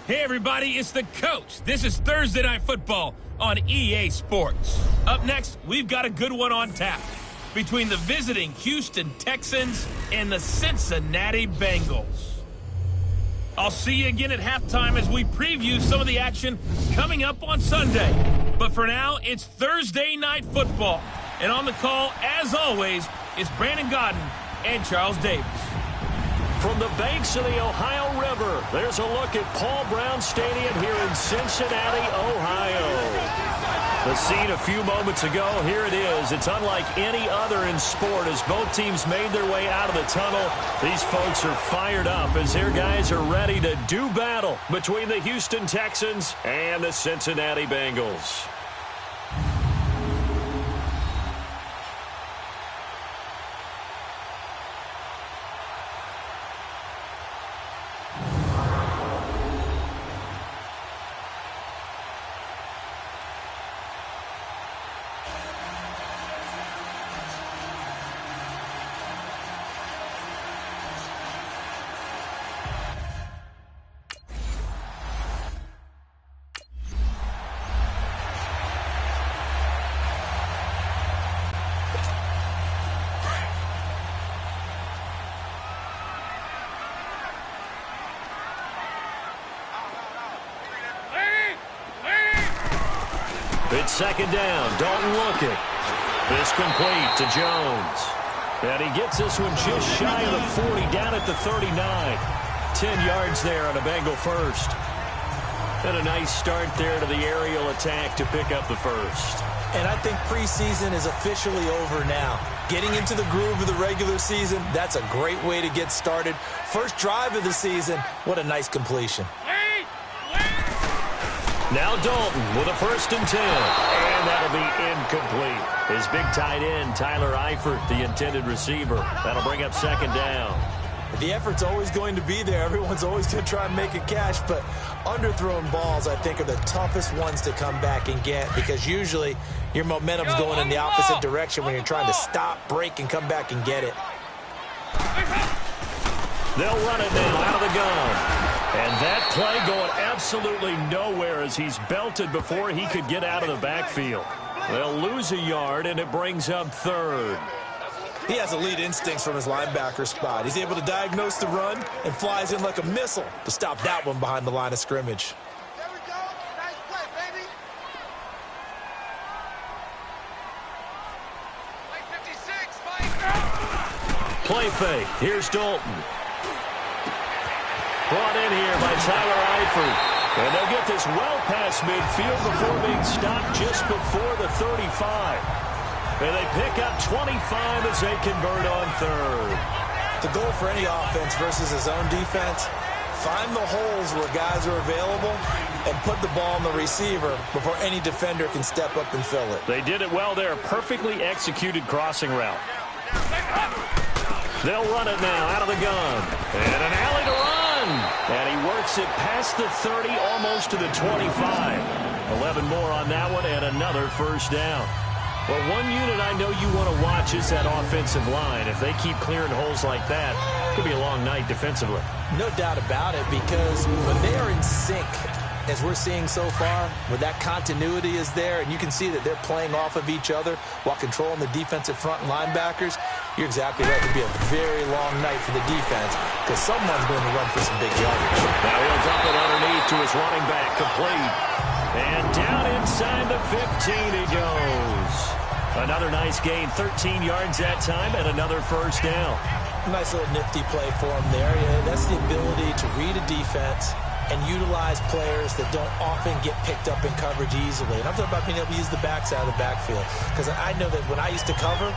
Hey everybody, it's the coach. This is Thursday Night Football on EA Sports. Up next, we've got a good one on tap between the visiting Houston Texans and the Cincinnati Bengals. I'll see you again at halftime as we preview some of the action coming up on Sunday. But for now, it's Thursday Night Football. And on the call, as always, is Brandon Godden and Charles Davis. From the banks of the Ohio River, there's a look at Paul Brown Stadium here in Cincinnati, Ohio. The scene a few moments ago, here it is. It's unlike any other in sport as both teams made their way out of the tunnel. These folks are fired up as their guys are ready to do battle between the Houston Texans and the Cincinnati Bengals. It's second down. Dalton looking. This complete to Jones. And he gets this one just shy of the 40, down at the 39. 10 yards there on a Bengal first. And a nice start there to the aerial attack to pick up the first. And I think preseason is officially over now. Getting into the groove of the regular season, that's a great way to get started. First drive of the season, what a nice completion. Now Dalton with a 1st and 10. And that'll be incomplete. His big tight end, Tyler Eifert, the intended receiver. That'll bring up second down. The effort's always going to be there. Everyone's always going to try and make a catch, but underthrown balls, I think, are the toughest ones to come back and get because usually your momentum's going in the opposite direction when you're trying to stop, break, and come back and get it. They'll run it now out of the gun. And that play going absolutely nowhere as he's belted before he could get out of the backfield. They'll lose a yard, and it brings up 3rd. He has elite instincts from his linebacker spot. He's able to diagnose the run and flies in like a missile to stop that one behind the line of scrimmage. There we go. Nice play, baby. Play Play 56, Mike. fake. Here's Dalton. Brought in here by Tyler Eifert. And they'll get this well past midfield before being stopped just before the 35. And they pick up 25 as they convert on 3rd. The goal for any offense versus his own defense, find the holes where guys are available and put the ball on the receiver before any defender can step up and fill it. They did it well there. Perfectly executed crossing route. They'll run it now out of the gun. And an alley to run. And he works it past the 30, almost to the 25. 11 more on that one and another first down. Well, one unit I know you want to watch is that offensive line. If they keep clearing holes like that, it could be a long night defensively. No doubt about it, because when they are in sync, as we're seeing so far, where that continuity is there, and you can see that they're playing off of each other while controlling the defensive front and linebackers, you're exactly right. It could be a very long night for the defense because someone's going to run for some big yardage. Now he'll dump it underneath to his running back, complete. And down inside the 15 he goes. Another nice gain, 13 yards that time, and another first down. Nice little nifty play for him there. Yeah, that's the ability to read a defense and utilize players that don't often get picked up in coverage easily. And I'm talking about being able to use the backside of the backfield. Because I know that when I used to cover,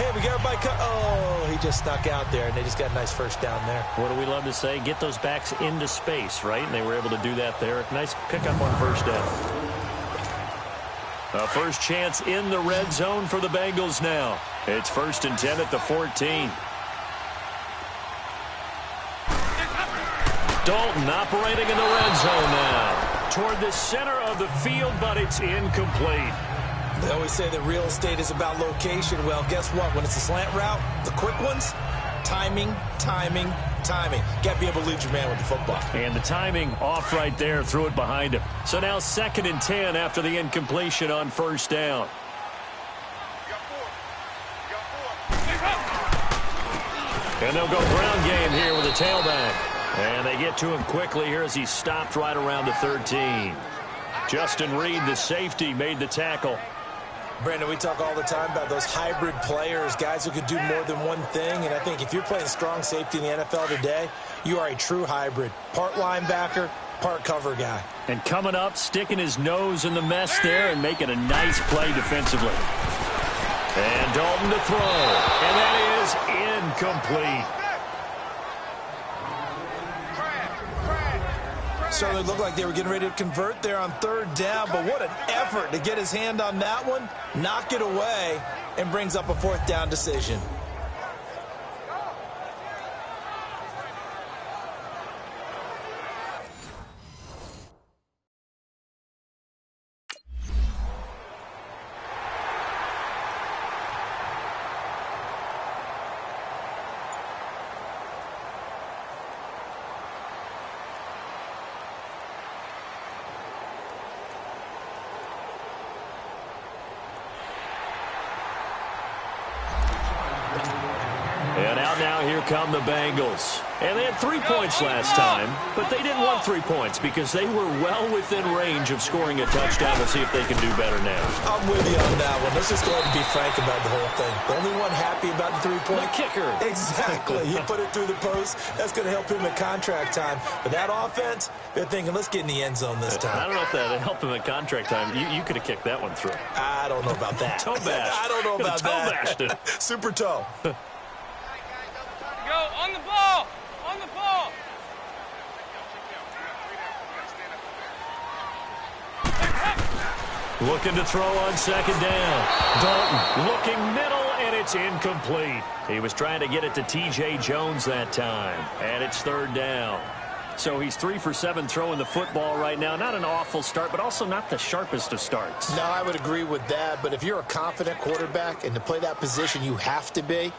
hey, we got everybody cut. Oh, he just snuck out there, and they just got a nice first down there. What do we love to say? Get those backs into space, right? And they were able to do that there. Nice pickup on first down. A first chance in the red zone for the Bengals now. It's 1st and 10 at the 14. Dalton operating in the red zone now. Toward the center of the field, but it's incomplete. They always say that real estate is about location. Well, guess what? When it's a slant route, the quick ones, Timing, timing, timing. Got to be able to lead your man with the football. And the timing off right there, threw it behind him. So now 2nd and 10 after the incompletion on 1st down. And they'll go ground game here with a tailback. And they get to him quickly here as he stopped right around the 13. Justin Reed, the safety, made the tackle. Brandon, we talk all the time about those hybrid players, guys who could do more than one thing. And I think if you're playing strong safety in the NFL today, you are a true hybrid. Part linebacker, part cover guy. And coming up, sticking his nose in the mess there and making a nice play defensively. And Dalton to throw. And that is incomplete. Certainly looked like they were getting ready to convert there on 3rd down, but what an effort to get his hand on that one, knock it away, and brings up a 4th down decision. And out now, here come the Bengals. And they had 3 points last time, but they didn't want 3 points because they were well within range of scoring a touchdown. We'll see if they can do better now. I'm with you on that one. Let's just go ahead and be frank about the whole thing. The only one happy about the 3-point. The kicker. Exactly. He put it through the post. That's going to help him at contract time. But that offense, they're thinking, let's get in the end zone this time. I don't know if that helped him at contract time. You could have kicked that one through. I don't know about that. Toe bash. I don't know about that. Toe bashed it. Super toe. Go on the ball. On the ball. Looking to throw on 2nd down. Dalton looking middle, and it's incomplete. He was trying to get it to T.J. Jones that time, and it's 3rd down. So he's 3 for 7 throwing the football right now. Not an awful start, but also not the sharpest of starts. No, I would agree with that. But if you're a confident quarterback and to play that position, you have to be.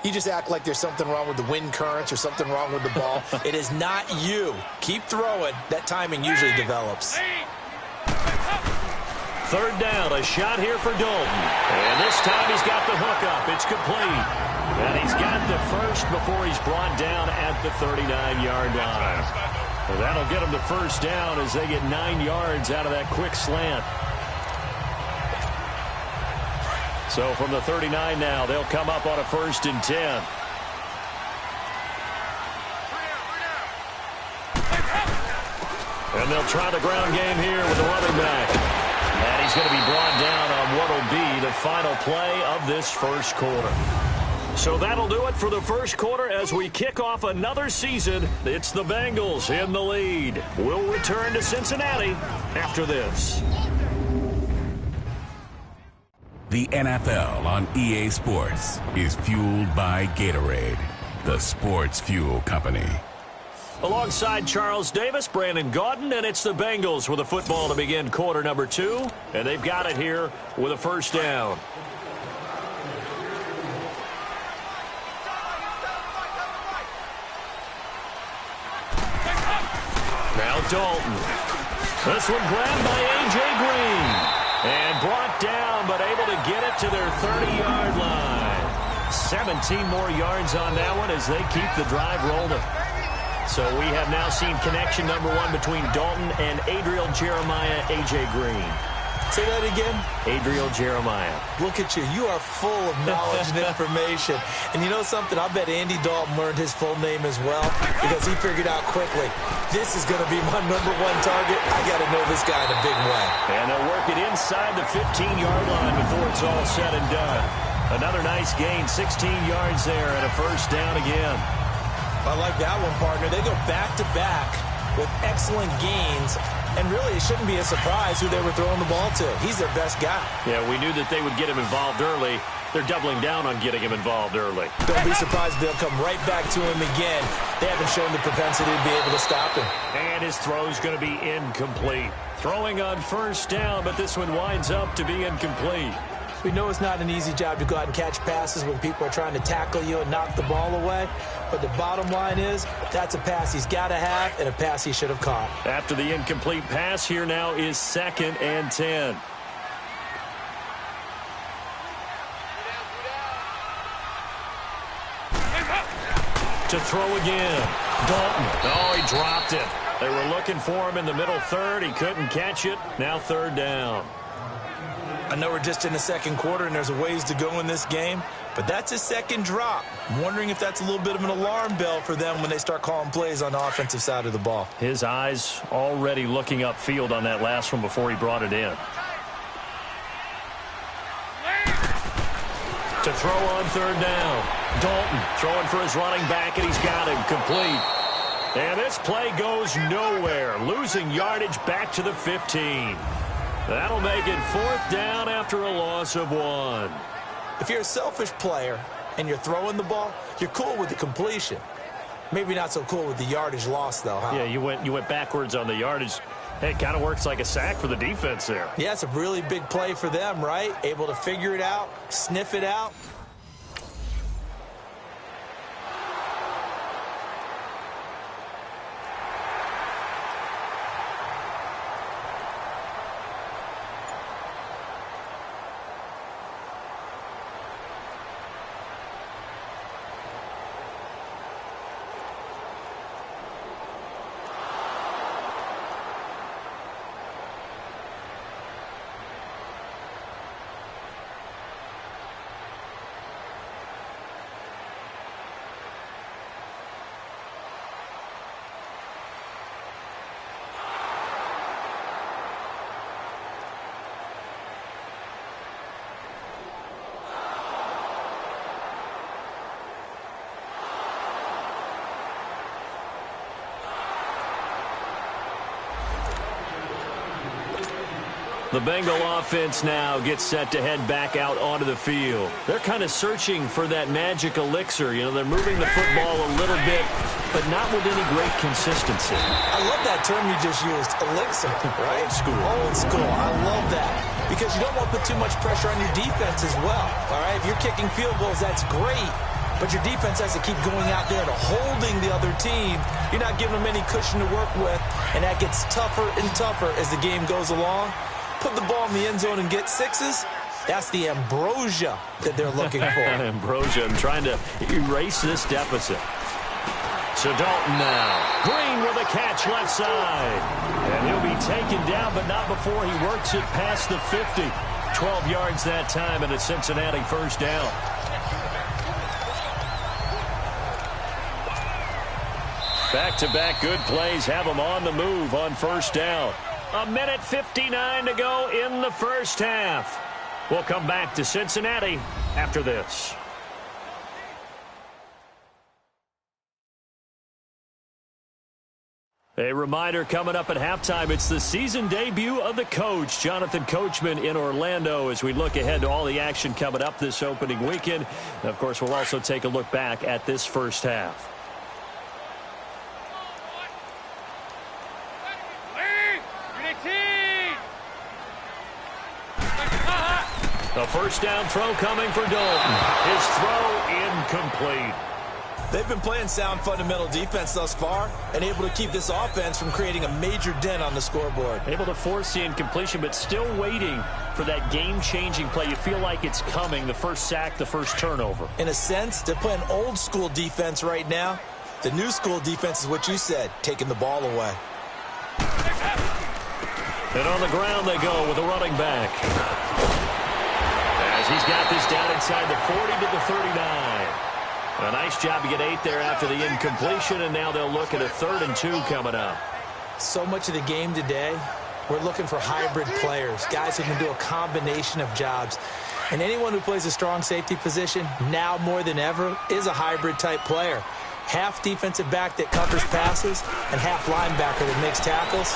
You just act like there's something wrong with the wind currents or something wrong with the ball. It is not you. Keep throwing. That timing usually develops. 3rd down, a shot here for Dalton. And this time he's got the hook up. It's complete. And he's got the first before he's brought down at the 39-yard line. And that'll get him to 1st down as they get 9 yards out of that quick slant. So from the 39 now, they'll come up on a 1st and 10. And they'll try the ground game here with the running back. And he's going to be brought down on what will be the final play of this 1st quarter. So that'll do it for the 1st quarter as we kick off another season. It's the Bengals in the lead. We'll return to Cincinnati after this. The NFL on EA Sports is fueled by Gatorade, the sports fuel company. Alongside Charles Davis, Brandon Gaudin, and it's the Bengals with the football to begin quarter number 2. And they've got it here with a 1st down. Now Dalton. This one grabbed by A.J. Green. And brought down, but able to get it to their 30-yard line. 17 more yards on that one as they keep the drive rolling. So we have now seen connection number 1 between Dalton and Adriel Jeremiah, A.J. Green. Say that again. Adriel Jeremiah. Look at you. You are full of knowledge and information. And you know something? I bet Andy Dalton learned his full name as well because he figured out quickly, this is going to be my number 1 target. I got to know this guy in a big way. And they'll work it inside the 15-yard line before it's all said and done. Another nice gain, 16 yards there and a 1st down again. I like that one, partner. They go back-to-back with excellent gains. And really, it shouldn't be a surprise who they were throwing the ball to. He's their best guy. Yeah, we knew that they would get him involved early. They're doubling down on getting him involved early. Don't be surprised if they'll come right back to him again. They haven't shown the propensity to be able to stop him. And his throw's going to be incomplete. Throwing on 1st down, but this one winds up to be incomplete. We know it's not an easy job to go out and catch passes when people are trying to tackle you and knock the ball away. But the bottom line is, that's a pass he's got to have and a pass he should have caught. After the incomplete pass, here now is 2nd and 10. To throw again. Dalton. Oh, he dropped it. They were looking for him in the middle third. He couldn't catch it. Now 3rd down. I know we're just in the 2nd quarter and there's a ways to go in this game, but that's his 2nd drop. I'm wondering if that's a little bit of an alarm bell for them when they start calling plays on the offensive side of the ball. His eyes already looking upfield on that last one before he brought it in. To throw on 3rd down. Dalton throwing for his running back, and he's got him complete. And this play goes nowhere, losing yardage back to the 15. That'll make it 4th down after a loss of 1. If you're a selfish player and you're throwing the ball, you're cool with the completion. Maybe not so cool with the yardage loss, though, huh? Yeah, you went backwards on the yardage. Hey, it kind of works like a sack for the defense there. Yeah, it's a really big play for them, right? Able to figure it out, sniff it out. The Bengal offense now gets set to head back out onto the field. They're kind of searching for that magic elixir. You know, they're moving the football a little bit, but not with any great consistency. I love that term you just used, elixir, right? Old school. Old school. I love that. Because you don't want to put too much pressure on your defense as well. All right, if you're kicking field goals, that's great. But your defense has to keep going out there to holding the other team. You're not giving them any cushion to work with, and that gets tougher and tougher as the game goes along. Put the ball in the end zone and get 6s. That's the ambrosia that they're looking for. Ambrosia and trying to erase this deficit. So Dalton now. Green with a catch left side. And he'll be taken down, but not before he works it past the 50. 12 yards that time, and a Cincinnati 1st down. Back-to-back good plays have them on the move on 1st down. 1:59 to go in the 1st half. We'll come back to Cincinnati after this. A reminder coming up at halftime, it's the season debut of the coach, Jonathan Coachman in Orlando, as we look ahead to all the action coming up this opening weekend. And of course, we'll also take a look back at this 1st half. A 1st down throw coming for Dalton. His throw incomplete. They've been playing sound fundamental defense thus far and able to keep this offense from creating a major dent on the scoreboard. Able to force the incompletion, but still waiting for that game-changing play. You feel like it's coming, the 1st sack, the 1st turnover. In a sense, they're playing old school defense right now. The new school defense is what you said, taking the ball away. And on the ground they go with a running back. As he's got this down inside the 40 to the 39. A nice job to get 8 there after the incompletion, and now they'll look at a 3rd and 2 coming up. So much of the game today, we're looking for hybrid players, guys who can do a combination of jobs. And anyone who plays a strong safety position, now more than ever, is a hybrid-type player. Half defensive back that covers passes, and half linebacker that makes tackles.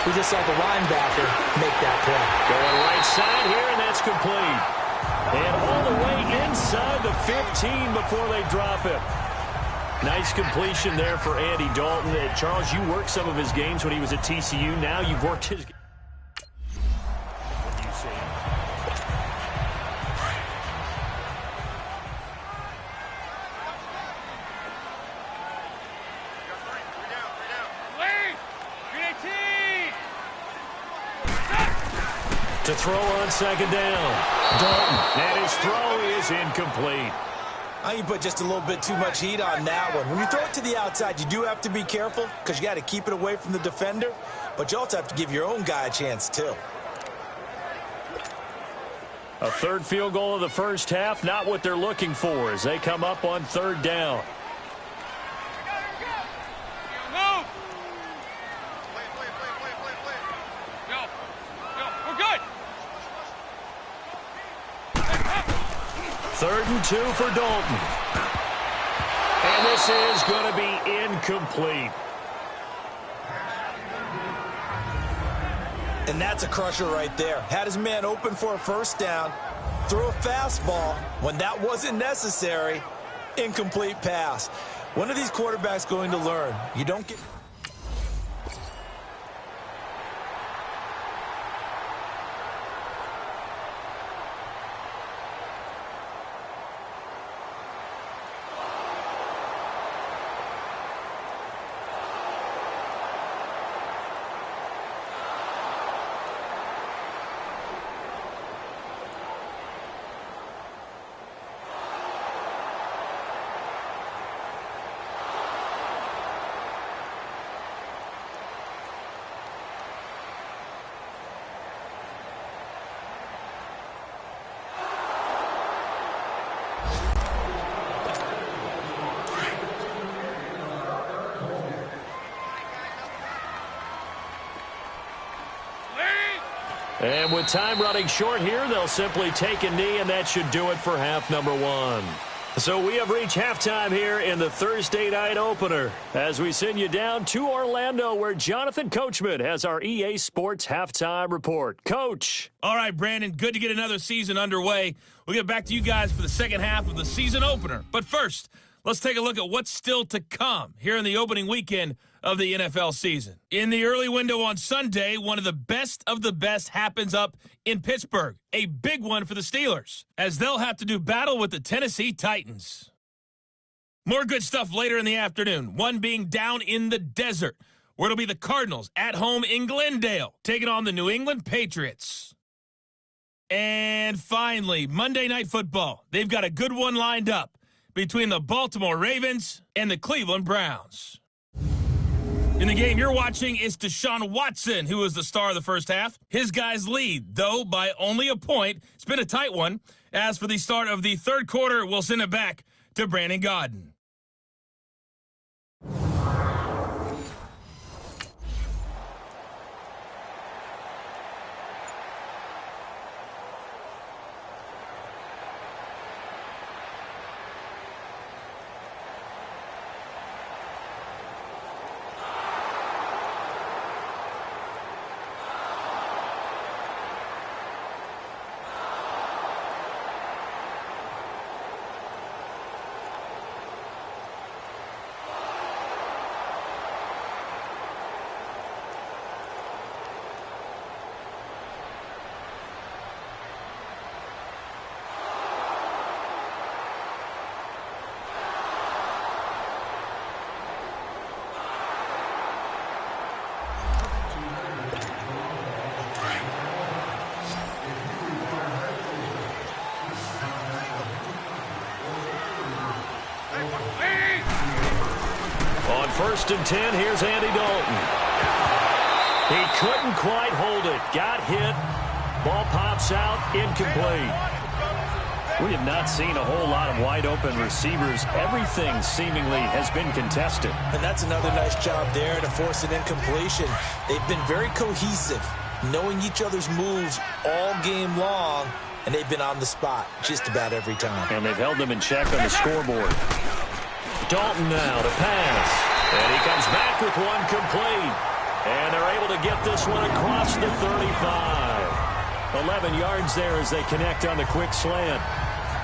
We just saw the linebacker make that play. Going right side here, and that's complete. And all the way inside the 15 before they drop it. Nice completion there for Andy Dalton. Charles, you worked some of his games when he was at TCU. Now you've worked his... to throw on second down. Dalton, and his throw is incomplete. I think you put just a little bit too much heat on that one. When you throw it to the outside, you do have to be careful because you got to keep it away from the defender, but you also have to give your own guy a chance too. A third field goal of the first half, not what they're looking for as they come up on third down. Move! Go. We're good. Third and 2 for Dalton. And this is going to be incomplete. And that's a crusher right there. Had his man open for a first down, threw a fastball when that wasn't necessary, incomplete pass. When are these quarterbacks going to learn? You don't get... And with time running short here, they'll simply take a knee, and that should do it for half number 1. So we have reached halftime here in the Thursday night opener as we send you down to Orlando where Jonathan Coachman has our EA Sports halftime report. Coach. All right, Brandon, good to get another season underway. We'll get back to you guys for the second half of the season opener. But first, let's take a look at what's still to come here in the opening weekend of the NFL season. In the early window on Sunday, one of the best happens up in Pittsburgh. A big one for the Steelers, as they'll have to do battle with the Tennessee Titans. More good stuff later in the afternoon, one being down in the desert, where it'll be the Cardinals at home in Glendale, taking on the New England Patriots. And finally, Monday Night Football. They've got a good one lined up between the Baltimore Ravens and the Cleveland Browns. In the game you're watching, it's Deshaun Watson, who was the star of the first half. His guys lead, though, by only a point. It's been a tight one. As for the start of the third quarter, we'll send it back to Brandon Godden. First and 10, here's Andy Dalton. He couldn't quite hold it. Got hit. Ball pops out. Incomplete. We have not seen a whole lot of wide-open receivers. Everything seemingly has been contested. And that's another nice job there to force an incompletion. They've been very cohesive, knowing each other's moves all game long, and they've been on the spot just about every time. And they've held them in check on the scoreboard. Dalton now to pass. And he comes back with one complete. And they're able to get this one across the 35. 11 yards there as they connect on the quick slant.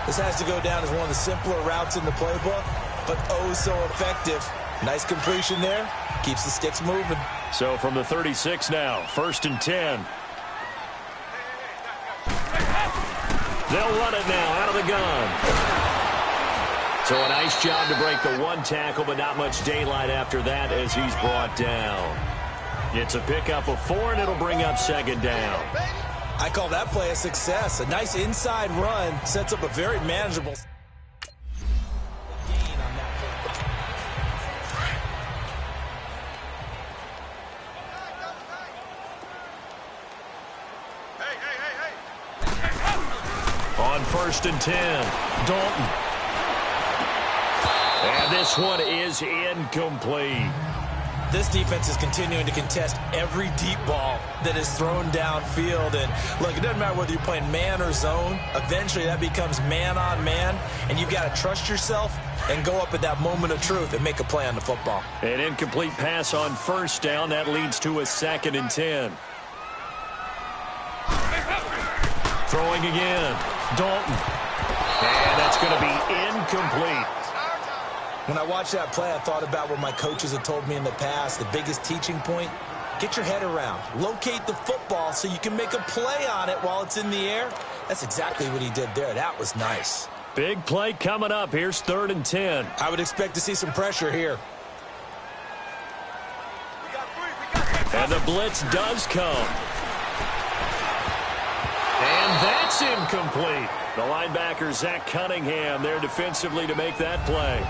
This has to go down as one of the simpler routes in the playbook, but oh so effective. Nice completion there. Keeps the sticks moving. So from the 36 now, first and 10. They'll run it now out of the gun. So a nice job to break the one tackle, but not much daylight after that as he's brought down. It's a pickup of 4, and it'll bring up second down. I call that play a success. A nice inside run sets up a very manageable gain on that play. On 1st and 10, Dalton. And this one is incomplete. This defense is continuing to contest every deep ball that is thrown downfield. And, look, it doesn't matter whether you're playing man or zone. Eventually, that becomes man-on-man, and you've got to trust yourself and go up at that moment of truth and make a play on the football. An incomplete pass on 1st down. That leads to a 2nd and 10. Throwing again. Dalton. And that's going to be incomplete. When I watched that play, I thought about what my coaches had told me in the past. The biggest teaching point, get your head around. Locate the football so you can make a play on it while it's in the air. That's exactly what he did there. That was nice. Big play coming up. Here's 3rd and 10. I would expect to see some pressure here. And the blitz does come. And that's incomplete. The linebacker, Zach Cunningham, there defensively to make that play.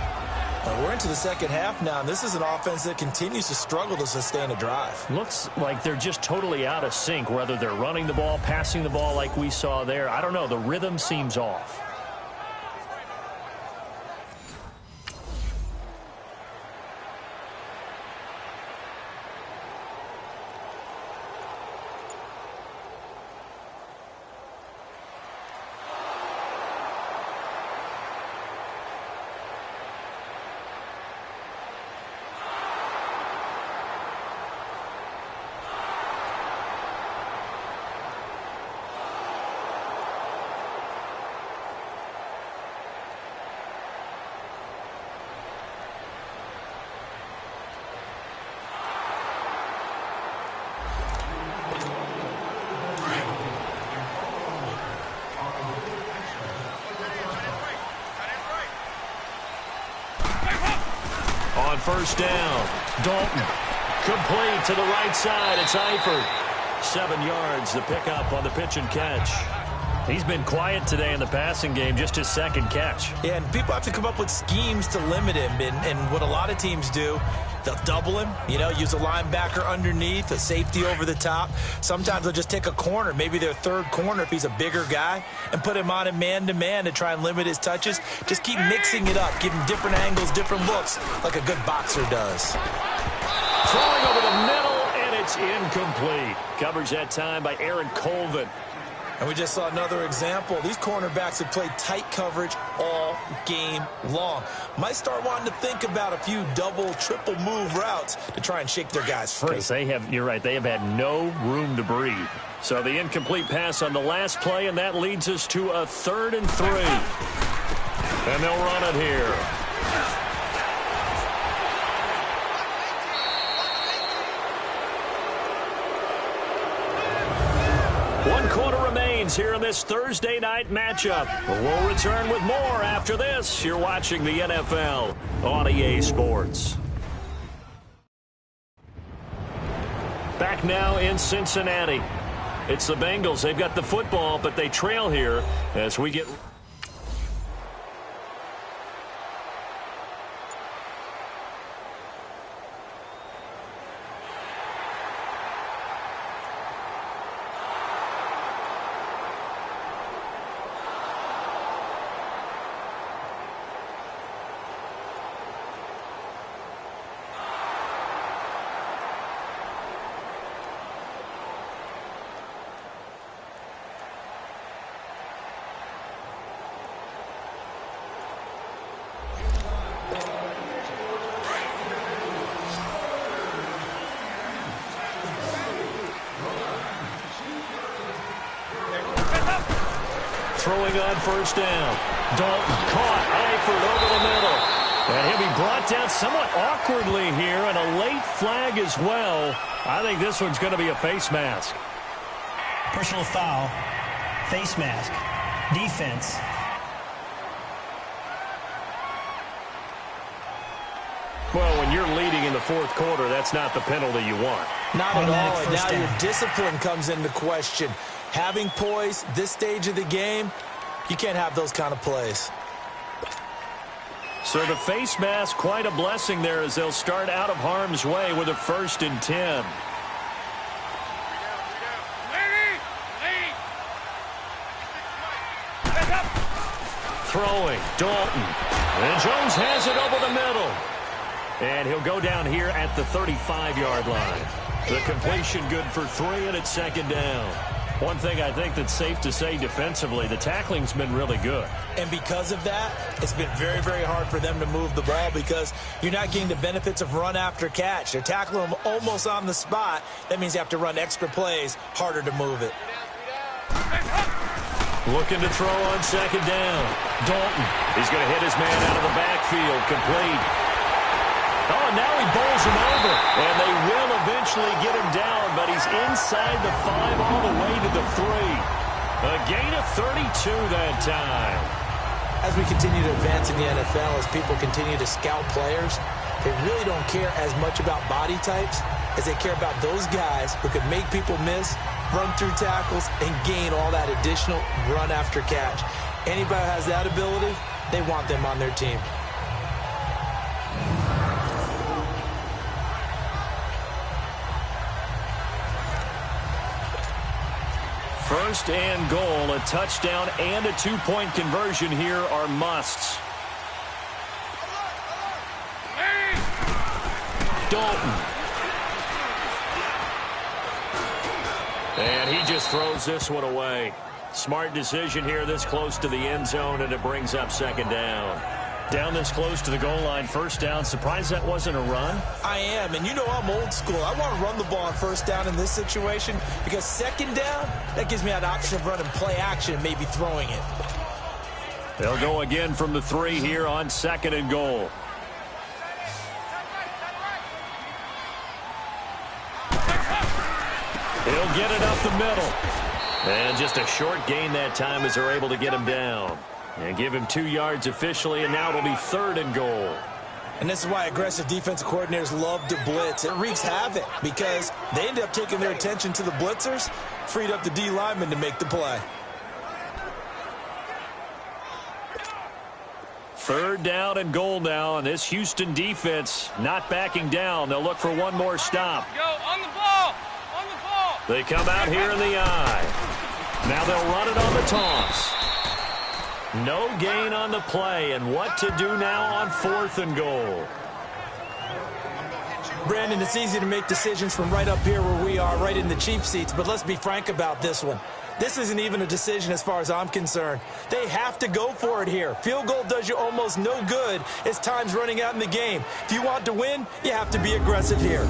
We're into the second half now, and this is an offense that continues to struggle to sustain a drive. Looks like they're just totally out of sync, whether they're running the ball, passing the ball like we saw there. I don't know. The rhythm seems off. On 1st down, Dalton. Complete to the right side. It's Eifert. 7 yards, the pickup on the pitch and catch. He's been quiet today in the passing game, just his 2nd catch. Yeah, and people have to come up with schemes to limit him. And what a lot of teams do, they'll double him, use a linebacker underneath, a safety over the top. Sometimes they'll just take a corner, maybe their 3rd corner if he's a bigger guy, and put him on a man-to-man to try and limit his touches. Just keep mixing it up, give him different angles, different looks, like a good boxer does. Throwing over the middle, and it's incomplete. Coverage that time by Aaron Colvin. And we just saw another example. These cornerbacks have played tight coverage all game long. Might start wanting to think about a few double, triple move routes to try and shake their guys free. You're right, they have had no room to breathe. So the incomplete pass on the last play, and that leads us to a 3rd and 3. And they'll run it here. One quarter remains here in this Thursday night matchup. We'll return with more after this. You're watching the NFL on EA Sports. Back now in Cincinnati. It's the Bengals. They've got the football, but they trail here as we get... Throwing on 1st down. Dalton caught. Eifert over the middle. And he'll be brought down somewhat awkwardly here, and a late flag as well. I think this one's going to be a face mask. Personal foul. Face mask. Defense. Well, when you're leading in the 4th quarter, that's not the penalty you want. Not at all. And now your discipline comes into question. Having poise this stage of the game, you can't have those kind of plays. So the face mask, quite a blessing there as they'll start out of harm's way with a 1st and 10. Throwing, Dalton. And Jones has it over the middle. And he'll go down here at the 35-yard line. The completion good for 3, and it's 2nd down. One thing I think that's safe to say defensively, the tackling's been really good. And because of that, it's been very, very hard for them to move the ball because you're not getting the benefits of run after catch. They're tackling them almost on the spot. That means you have to run extra plays, harder to move it. Looking to throw on 2nd down. Dalton. He's going to hit his man out of the backfield. Complete. Oh, now he bowls him over. And they will eventually get him down, but he's inside the 5 all the way to the 3. A gain of 32 that time. As we continue to advance in the NFL, as people continue to scout players, they really don't care as much about body types as they care about those guys who can make people miss, run through tackles, and gain all that additional run after catch. Anybody who has that ability, they want them on their team. First and goal, a touchdown and a 2-point conversion here are musts. Dalton. And he just throws this one away. Smart decision here this close to the end zone, and it brings up 2nd down. Down this close to the goal line, 1st down. Surprised that wasn't a run? I am, and you know I'm old school. I want to run the ball on 1st down in this situation because 2nd down, that gives me an option of running play action and maybe throwing it. They'll go again from the 3 here on 2nd and goal. He'll get it up the middle. And just a short gain that time as they're able to get him down. And give him 2 yards officially, and now it'll be 3rd and goal. And this is why aggressive defensive coordinators love to blitz. It wreaks havoc because they end up taking their attention to the blitzers, freed up the D lineman to make the play. 3rd down and goal now, and this Houston defense not backing down. They'll look for one more stop. Go on the ball. On the ball. They come out here in the eye. Now they'll run it on the toss. No gain on the play, and what to do now on 4th and goal. Brandon, it's easy to make decisions from right up here where we are, right in the cheap seats, but let's be frank about this one. This isn't even a decision as far as I'm concerned. They have to go for it here. Field goal does you almost no good as time's running out in the game. If you want to win, you have to be aggressive here.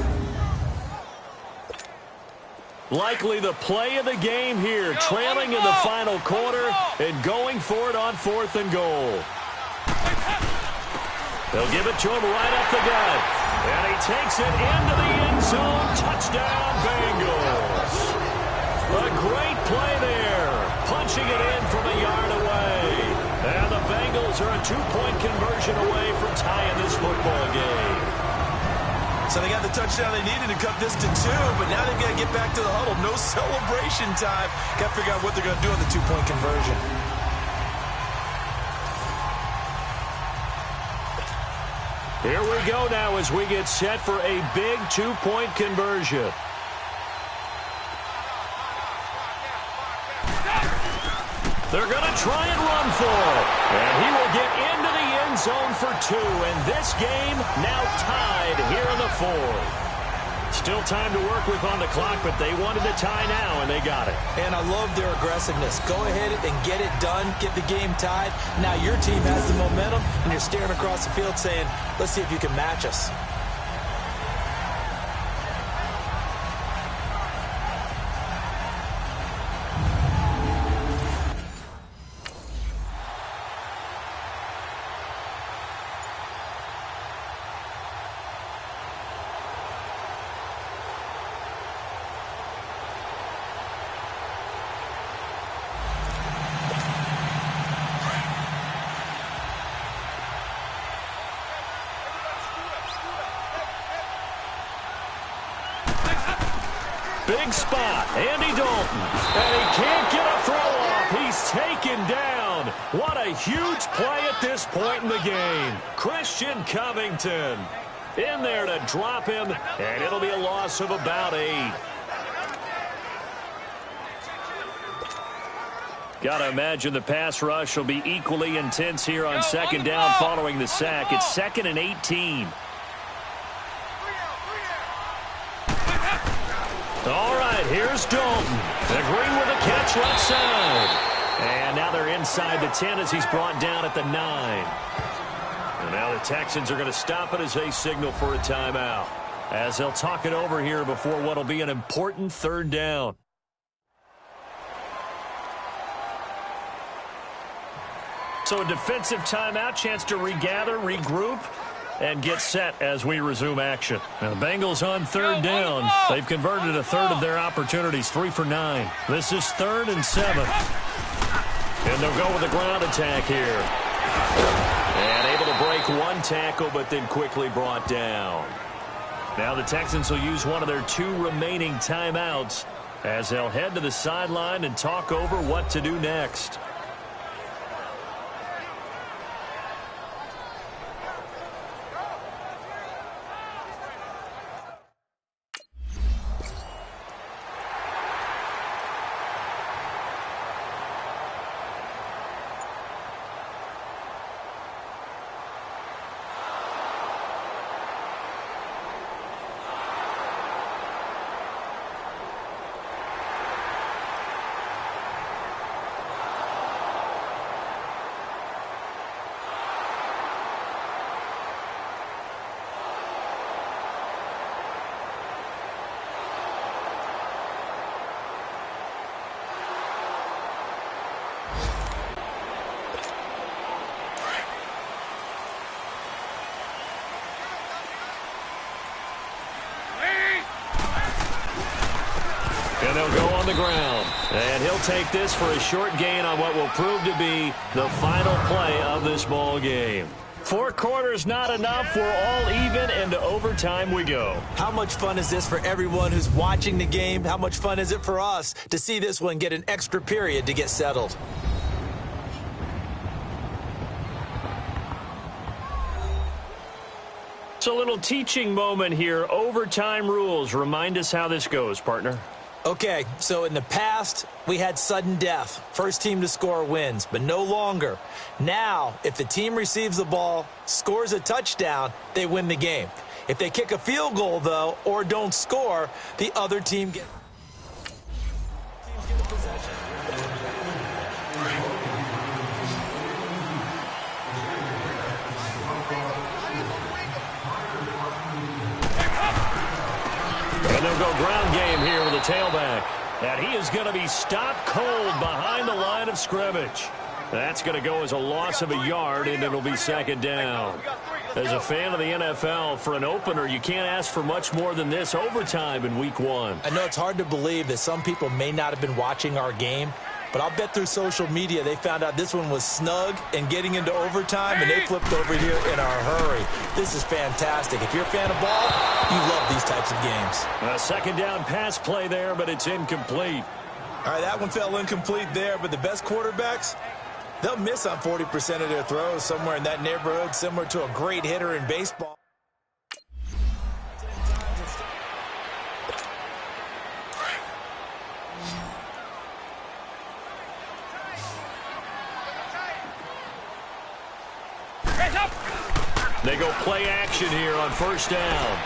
Likely the play of the game here, trailing in the final quarter and going for it on 4th and goal. They'll give it to him right up the gut. And he takes it into the end zone. Touchdown, Bengals. A great play there. Punching it in from a yard away. And the Bengals are a 2-point conversion away from tying this football game. So they got the touchdown they needed to cut this to 2, but now they've got to get back to the huddle. No celebration time. Got to figure out what they're going to do on the 2-point conversion. Here we go now as we get set for a big 2-point conversion. They're going to try and run for it. And he will get into the end zone for 2. And this game now tied here in the 4th. Still time to work with on the clock, but they wanted to tie now, and they got it. And I love their aggressiveness. Go ahead and get it done. Get the game tied. Now your team has the momentum, and you're staring across the field saying, let's see if you can match us. Big spot. Andy Dalton. And he can't get a throw off. He's taken down. What a huge play at this point in the game. Christian Covington in there to drop him, and it'll be a loss of about 8. Got to imagine the pass rush will be equally intense here on second down following the sack. It's 2nd and 18. All right, here's Dalton. The Green with a catch left side. And now they're inside the 10 as he's brought down at the 9. And now the Texans are going to stop it as they signal for a timeout, as they'll talk it over here before what will be an important 3rd down. So a defensive timeout, chance to regather, regroup, and get set as we resume action. Now the Bengals on 3rd down. They've converted a 1/3 of their opportunities, 3 for 9. This is 3rd and 7. And they'll go with the ground attack here. And able to break one tackle, but then quickly brought down. Now the Texans will use one of their 2 remaining timeouts as they'll head to the sideline and talk over what to do next. And they'll go on the ground. And he'll take this for a short gain on what will prove to be the final play of this ball game. 4 quarters not enough. We're all even, and to overtime we go. How much fun is this for everyone who's watching the game? How much fun is it for us to see this one get an extra period to get settled? It's a little teaching moment here. Overtime rules. Remind us how this goes, partner. Okay, so in the past, we had sudden death. First team to score wins, but no longer. Now, if the team receives the ball, scores a touchdown, they win the game. If they kick a field goal, though, or don't score, the other team gets a possession. And they'll go ground game here with a tailback. And he is going to be stopped cold behind the line of scrimmage. That's going to go as a loss of a yard, and it'll be 2nd down. As a fan of the NFL, for an opener, you can't ask for much more than this overtime in Week 1. I know it's hard to believe that some people may not have been watching our game, but I'll bet through social media they found out this one was snug and getting into overtime, and they flipped over here in a hurry. This is fantastic. If you're a fan of ball, you love these types of games. A 2nd down pass play there, but it's incomplete. All right, that one fell incomplete there, but the best quarterbacks, they'll miss on 40% of their throws, somewhere in that neighborhood, similar to a great hitter in baseball. They go play action here on 1st down.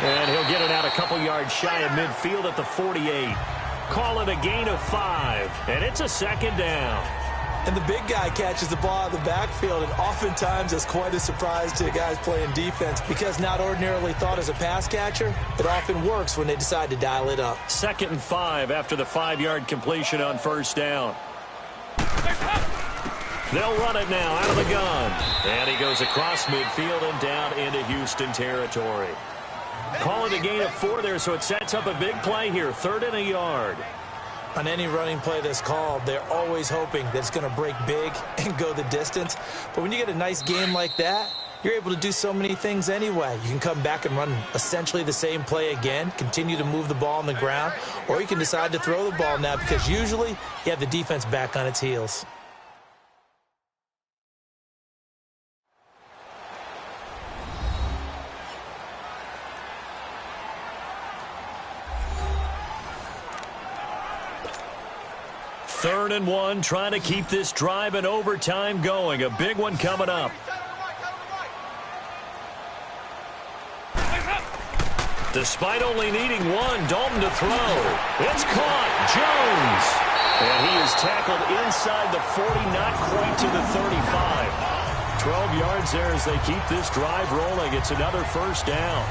And he'll get it out a couple yards shy of midfield at the 48. Call it a gain of 5, and it's a 2nd down. And the big guy catches the ball out of the backfield, and oftentimes it's quite a surprise to the guys playing defense because not ordinarily thought as a pass catcher, it often works when they decide to dial it up. 2nd and 5 after the 5-yard completion on 1st down. They'll run it now out of the gun. And he goes across midfield and down into Houston territory. Call it a gain of 4 there, so it sets up a big play here, 3rd and a yard. On any running play that's called, they're always hoping that it's going to break big and go the distance. But when you get a nice game like that, you're able to do so many things anyway. You can come back and run essentially the same play again, continue to move the ball on the ground, or you can decide to throw the ball now because usually you have the defense back on its heels. Third and 1, trying to keep this drive in overtime going. A big one coming up. Despite only needing one, Dalton to throw. It's caught. Jones. And he is tackled inside the 40, not quite to the 35. 12 yards there as they keep this drive rolling. It's another first down.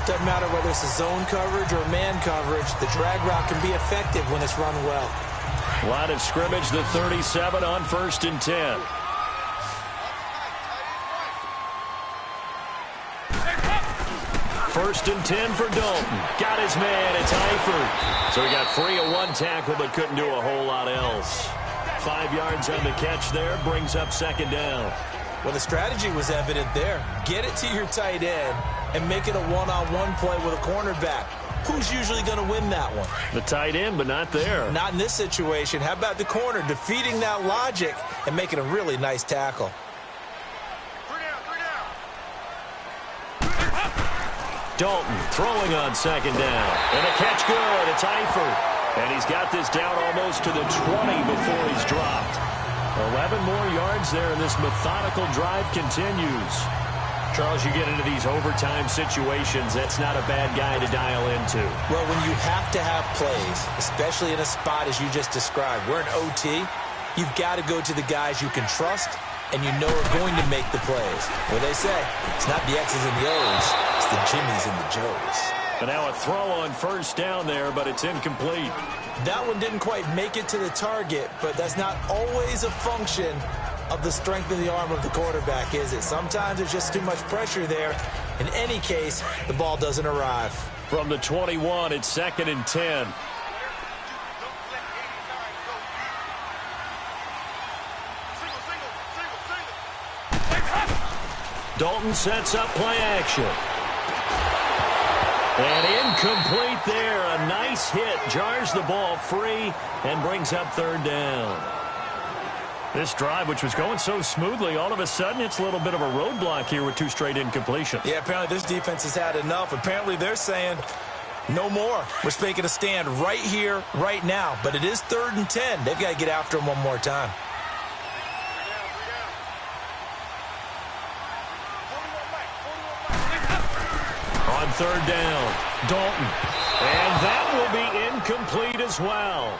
Doesn't matter whether it's a zone coverage or man coverage, the drag route can be effective when it's run well. Line of scrimmage, the 37 on 1st and 10. First and 10 for Dalton. Got his man. It's Eifert. So he got free of one tackle but couldn't do a whole lot else. 5 yards on the catch there. Brings up second down. Well, the strategy was evident there. Get it to your tight end and make it a one-on-one play with a cornerback. Who's usually going to win that one? The tight end, but not there. Not in this situation. How about the corner defeating that logic and making a really nice tackle? Dalton throwing on second down. And a catch good. It's Eifert. And he's got this down almost to the 20 before he's dropped. 11 more yards there, and this methodical drive continues. Charles, you get into these overtime situations, that's not a bad guy to dial into. Well, when you have to have plays, especially in a spot as you just described, we're in OT, you've got to go to the guys you can trust and you know are going to make the plays. Well, they say, it's not the X's and the O's, it's the Jimmies and the Joes. And now a throw on first down there, but it's incomplete. That one didn't quite make it to the target, but that's not always a function of the strength of the arm of the quarterback, is it? Sometimes there's just too much pressure there. In any case, the ball doesn't arrive. From the 21, it's 2nd and 10. Dalton sets up play action. And incomplete there. A nice hit. Jars the ball free and brings up third down. This drive, which was going so smoothly, all of a sudden it's a little bit of a roadblock here with 2 straight incompletions. Yeah, apparently this defense has had enough. Apparently they're saying no more. We're making a stand right here, right now. But it is 3rd and 10. They've got to get after him one more time. On third down, Dalton. And that will be incomplete as well.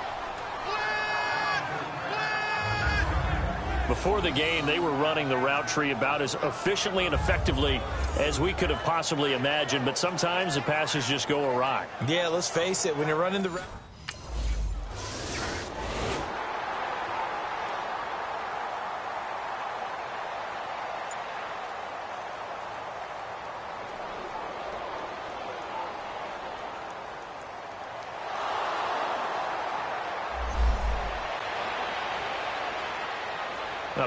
Before the game, they were running the route tree about as efficiently and effectively as we could have possibly imagined, but sometimes the passes just go awry. Yeah, let's face it, when you're running the route.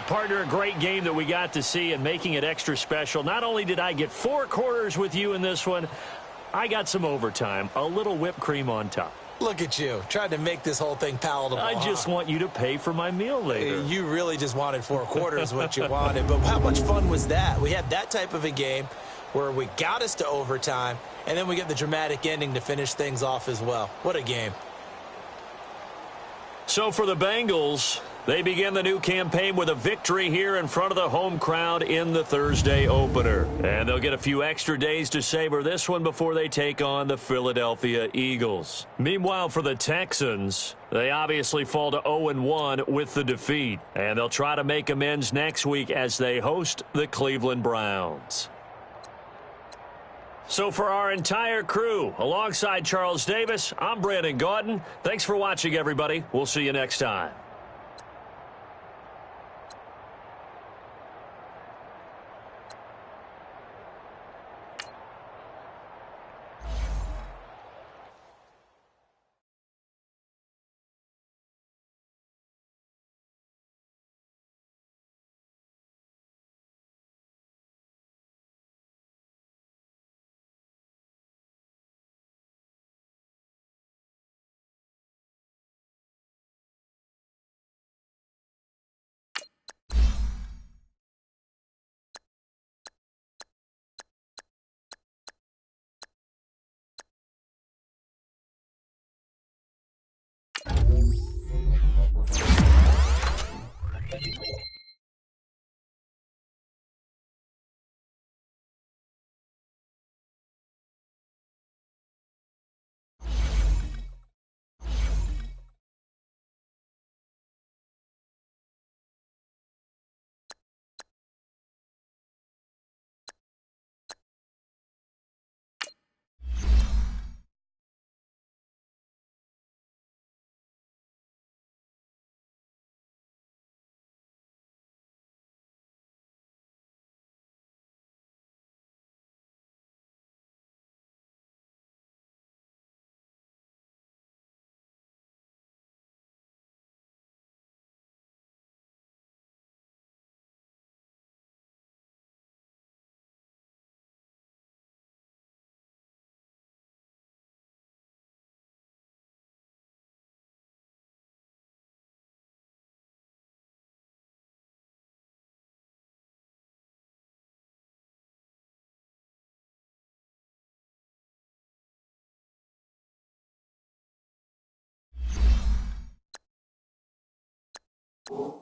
Partner, a great game that we got to see and making it extra special. Not only did I get 4 quarters with you in this one, I got some overtime, a little whipped cream on top. Look at you, trying to make this whole thing palatable. I just want you to pay for my meal later. You really just wanted 4 quarters what you wanted, but how much fun was that? We had that type of a game where we got us to overtime, and then we get the dramatic ending to finish things off as well. What a game. So for the Bengals, they begin the new campaign with a victory here in front of the home crowd in the Thursday opener. And they'll get a few extra days to savor this one before they take on the Philadelphia Eagles. Meanwhile, for the Texans, they obviously fall to 0-1 with the defeat. And they'll try to make amends next week as they host the Cleveland Browns. So for our entire crew, alongside Charles Davis, I'm Brandon Gaudin. Thanks for watching, everybody. We'll see you next time. Bye.